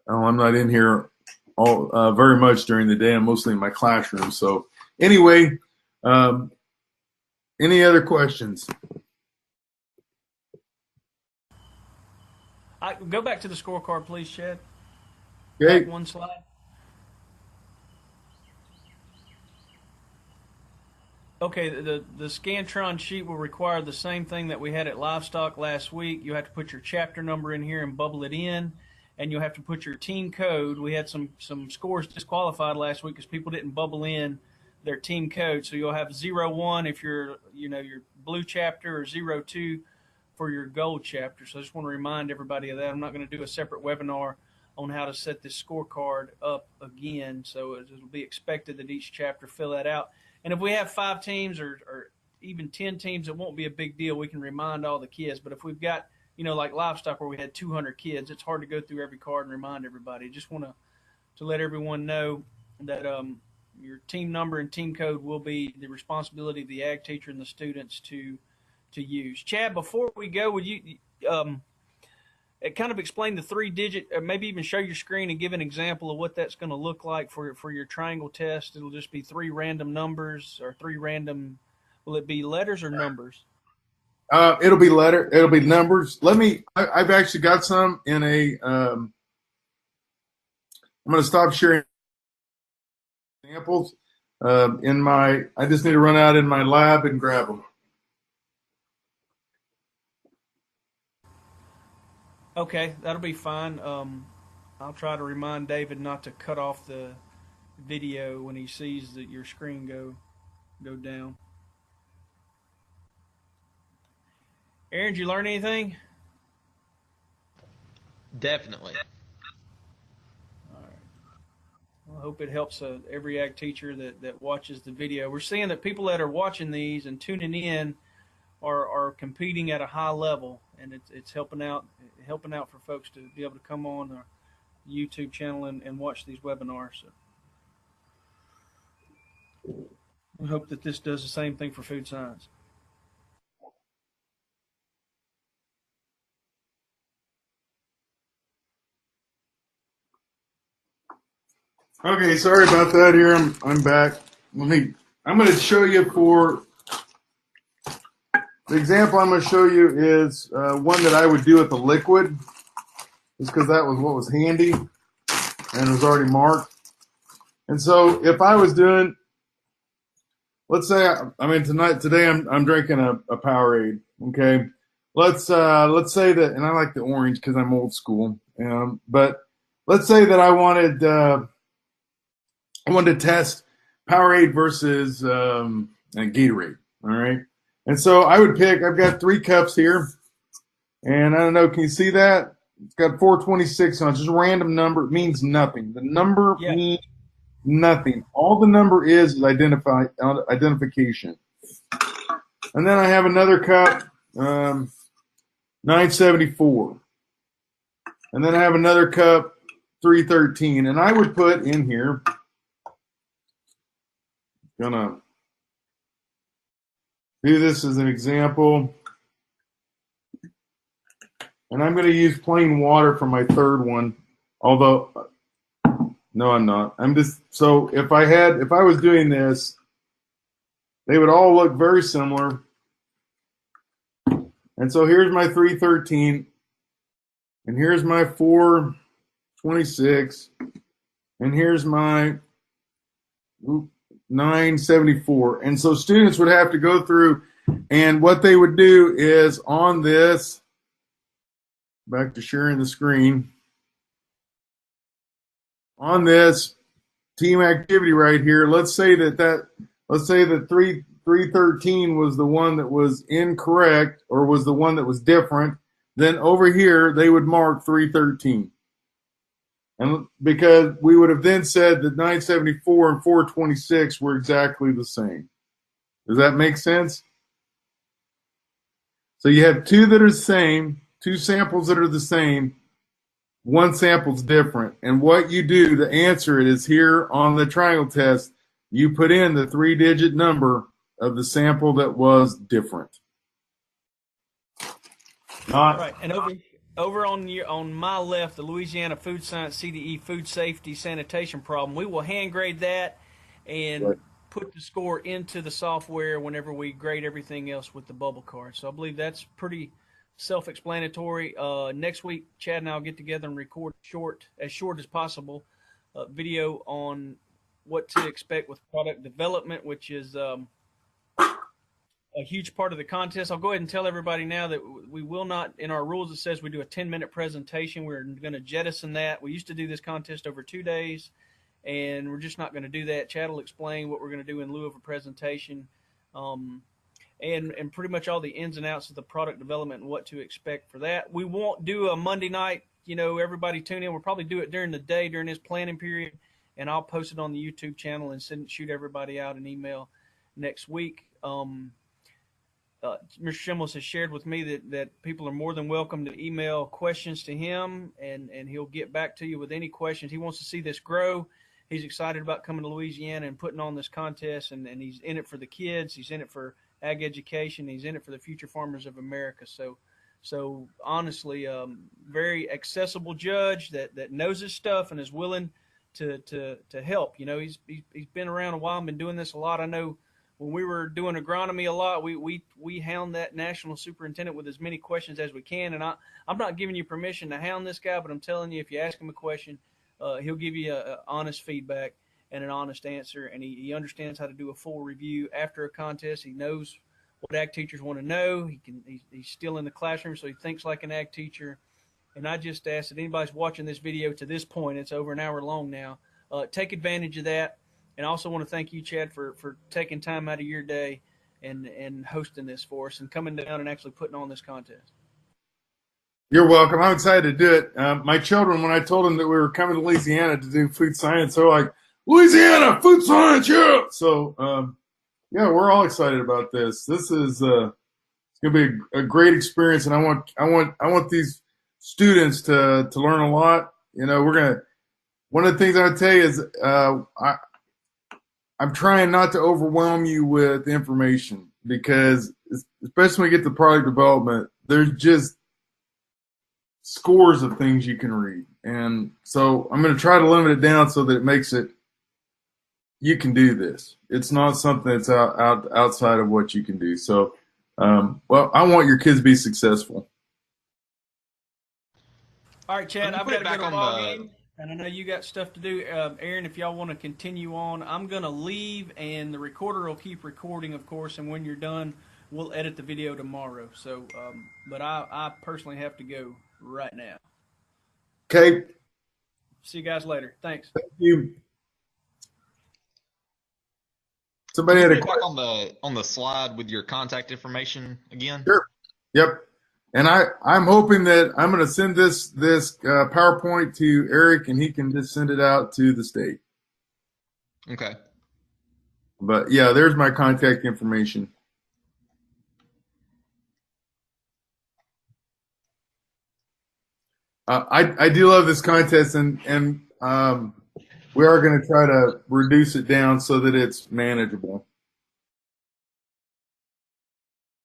not in here very much during the day. I'm mostly in my classroom. So anyway, any other questions? Go back to the scorecard, please, Chad. Okay. Back one slide. Okay, the Scantron sheet will require the same thing that we had at Livestock last week. You have to put your chapter number in here and bubble it in, and you'll have to put your team code. We had some scores disqualified last week because people didn't bubble in their team code. So you'll have 01 if you're your blue chapter, or 02 for your gold chapter. So I just want to remind everybody of that. I'm not going to do a separate webinar on how to set this scorecard up again. So it'll be expected that each chapter fill that out. And if we have 5 teams or even 10 teams, it won't be a big deal. We can remind all the kids. But if we've got, like Livestock where we had 200 kids, it's hard to go through every card and remind everybody. Just want to let everyone know that your team number and team code will be the responsibility of the ag teacher and the students to use. Chad, before we go, would you kind of explain the 3-digit, or maybe even show your screen and give an example of what that's going to look like for your triangle test? It'll just be 3 random numbers, or 3 random, will it be letters or numbers? It'll be numbers. I've actually got some in I'm going to stop sharing examples I just need to run out in my lab and grab them. Okay, that'll be fine. I'll try to remind David not to cut off the video when he sees that your screen go down. Aaron, did you learn anything? Definitely. All right. Well, I hope it helps every ag teacher that watches the video. We're seeing that people that are watching these and tuning in are competing at a high level, and it's helping out for folks to be able to come on our YouTube channel and watch these webinars. So we hope that this does the same thing for food science. Okay, sorry about that. Here I'm back. I'm going to show you the example I'm going to show you is one that I would do with a liquid, just because that was what was handy and it was already marked. And so if I was doing, let's say, today I'm drinking a Powerade. Okay, let's say that, and I like the orange because I'm old school. But let's say that I wanted to test Powerade versus Gatorade. All right. And so I would pick, I've got 3 cups here. And I don't know, can you see that? It's got 426 on it. Just a random number. It means nothing. The number means nothing. All the number is identification. And then I have another cup, 974. And then I have another cup, 313. And I would put in here, gonna do this as an example. And I'm going to use plain water for my 3rd one, although, no, I'm not. I'm just, so if I was doing this, they would all look very similar. And so here's my 313, and here's my 426, and here's my 974. And so students would have to go through, and what they would do is on this, back to sharing the screen. On this team activity right here, let's say that 313 was the one that was incorrect or was the one that was different. Then over here they would mark 313. And because we would have then said that 974 and 426 were exactly the same. Does that make sense? So you have 2 that are the same, 2 samples that are the same, 1 sample's different. And what you do to answer it is here on the triangle test, you put in the 3-digit number of the sample that was different. Right. And over on my left, the Louisiana Food Science CDE Food Safety Sanitation problem, we will hand grade that and put the score into the software whenever we grade everything else with the bubble card. So I believe that's pretty self-explanatory. Next week, Chad and I will get together and record as short as possible, video on what to expect with product development, which is a huge part of the contest. I'll go ahead and tell everybody now that we will not, in our rules, it says we do a 10-minute presentation. We're going to jettison that. We used to do this contest over 2 days, and we're just not going to do that. Chad will explain what we're going to do in lieu of a presentation. And pretty much all the ins and outs of the product development and what to expect for that. We won't do a Monday night, everybody tune in. We'll probably do it during the day, during this planning period, and I'll post it on the YouTube channel and shoot everybody out an email next week. Mr. Shimmels has shared with me that people are more than welcome to email questions to him, and he'll get back to you with any questions. He wants to see this grow. He's excited about coming to Louisiana and putting on this contest, and he's in it for the kids. He's in it for ag education. He's in it for the future farmers of America. So honestly, very accessible judge that knows his stuff and is willing to help. He's been around a while and been doing this a lot. I know when we were doing agronomy a lot, we hound that national superintendent with as many questions as we can. And I'm not giving you permission to hound this guy, but I'm telling you, if you ask him a question, he'll give you a honest feedback and an honest answer, and he understands how to do a full review after a contest. He knows what ag teachers want to know. He's still in the classroom, so he thinks like an ag teacher. And I just ask that anybody's watching this video to this point, it's over an hour long now, take advantage of that. And I also want to thank you, Chad, for taking time out of your day and hosting this for us and coming down and actually putting on this contest. You're welcome. I'm excited to do it. My children, when I told them that we were coming to Louisiana to do food science, they're like, Louisiana, food science, yeah. So, yeah, we're all excited about this. This is it's going to be a great experience, and I want these students to learn a lot. One of the things I would tell you is I'm trying not to overwhelm you with information, because especially when we get to product development, there's just scores of things you can read. And so I'm going to try to limit it down so that it makes it, you can do this. It's not something that's outside of what you can do. So, well, I want your kids to be successful. All right, Chad, I've got to go to ball game, and I know you got stuff to do. Aaron, if y'all want to continue on, I'm going to leave, and the recorder will keep recording, of course, and when you're done, we'll edit the video tomorrow. So, but I personally have to go right now. Okay. See you guys later. Thanks. Thank you. Can Somebody you had put a it back question. on the slide with your contact information again? Sure. Yep. And I'm hoping that I'm going to send this PowerPoint to Eric, and he can just send it out to the state. Okay. But yeah, there's my contact information. I do love this contest, and we are going to try to reduce it down so that it's manageable.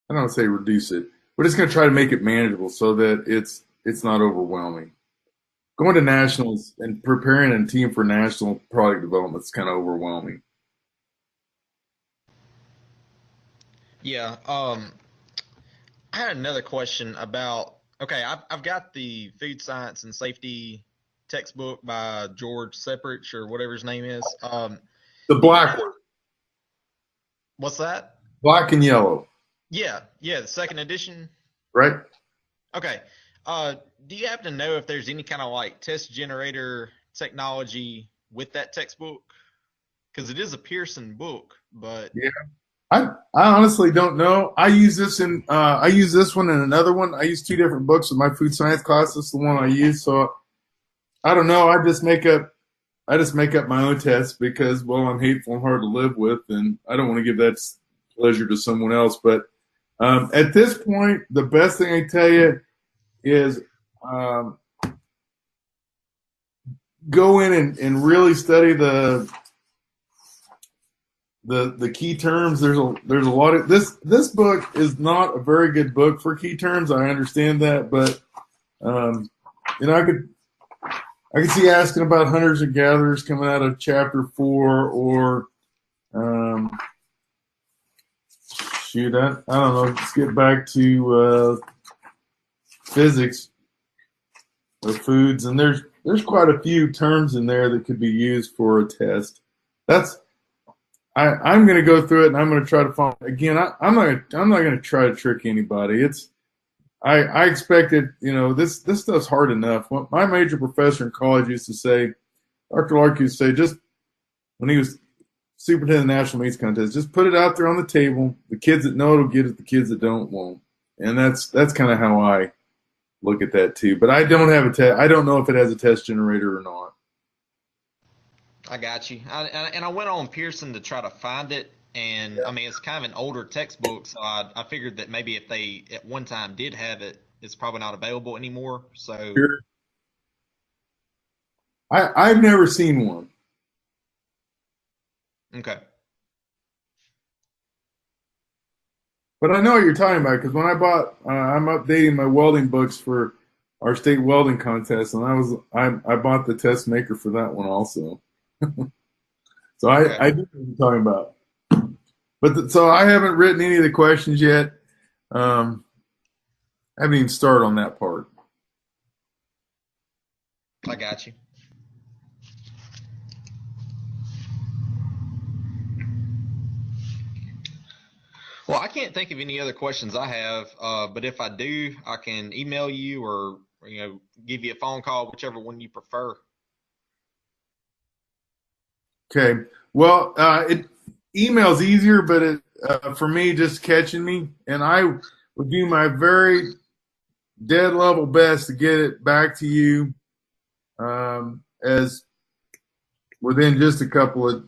I don't say reduce it. We're just going to try to make it manageable so that it's not overwhelming. Going to nationals and preparing a team for national product development is kind of overwhelming. Yeah. I had another question about. Okay, I've got the Food Science and Safety textbook by George Separich or whatever his name is. The Do you black have one, what's that? black and yellow, Yeah, the second edition. right? Okay. Do you happen to know if there's any kind of like test generator technology with that textbook? Because it is a Pearson book, but Yeah. I honestly don't know. I use this one and another one. I use two different books with my food science class. This is the one I use. So I don't know. I just make up my own tests because, well, I'm hateful and hard to live with, and I don't want to give that pleasure to someone else. But at this point, the best thing I tell you is go in and really study the key terms. There's a lot of this book is not a very good book for key terms. I understand that, but you know, I could see asking about hunters and gatherers coming out of chapter 4, or shoot, I don't know. Let's get back to physics of foods, and there's quite a few terms in there that could be used for a test. I'm going to go through it, and I'm going to try to find again. I'm not going to try to trick anybody. I expected, this stuff's hard enough. My major professor in college used to say, Dr. Lark used to say, just when he was superintendent of the national meats contest, just put it out there on the table. The kids that know it'll get it. The kids that don't won't. And that's kind of how I look at that too. But I don't have a test. I don't know if it has a test generator or not. I got you. And I went on Pearson to try to find it, and I mean it's kind of an older textbook, so I figured that maybe if they at one time did have it, it's probably not available anymore. So Sure. I've never seen one. okay, But I know what you're talking about because when I'm updating my welding books for our state welding contest, and I bought the test maker for that one also. So okay, I do know what you're talking about. But so I haven't written any of the questions yet. I haven't even started on that part. I got you. Well, I can't think of any other questions I have, but if I do, I can email you or give you a phone call, whichever one you prefer. Okay. Well, email's easier, but for me, just catching me, and I would do my very dead level best to get it back to you as within just a couple of,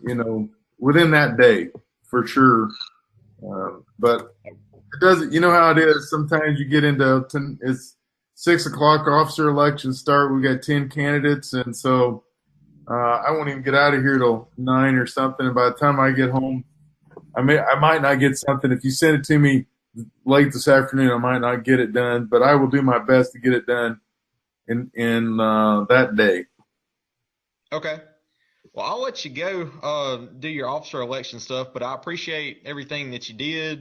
within that day for sure. But it doesn't, you know how it is. Sometimes you get into it's 6 o'clock officer elections start. We got 10 candidates, and so I won't even get out of here till 9 or something. And by the time I get home, I might not get something. If you send it to me late this afternoon, I might not get it done, but I will do my best to get it done in that day. Okay. Well, I'll let you go do your officer election stuff, but I appreciate everything that you did.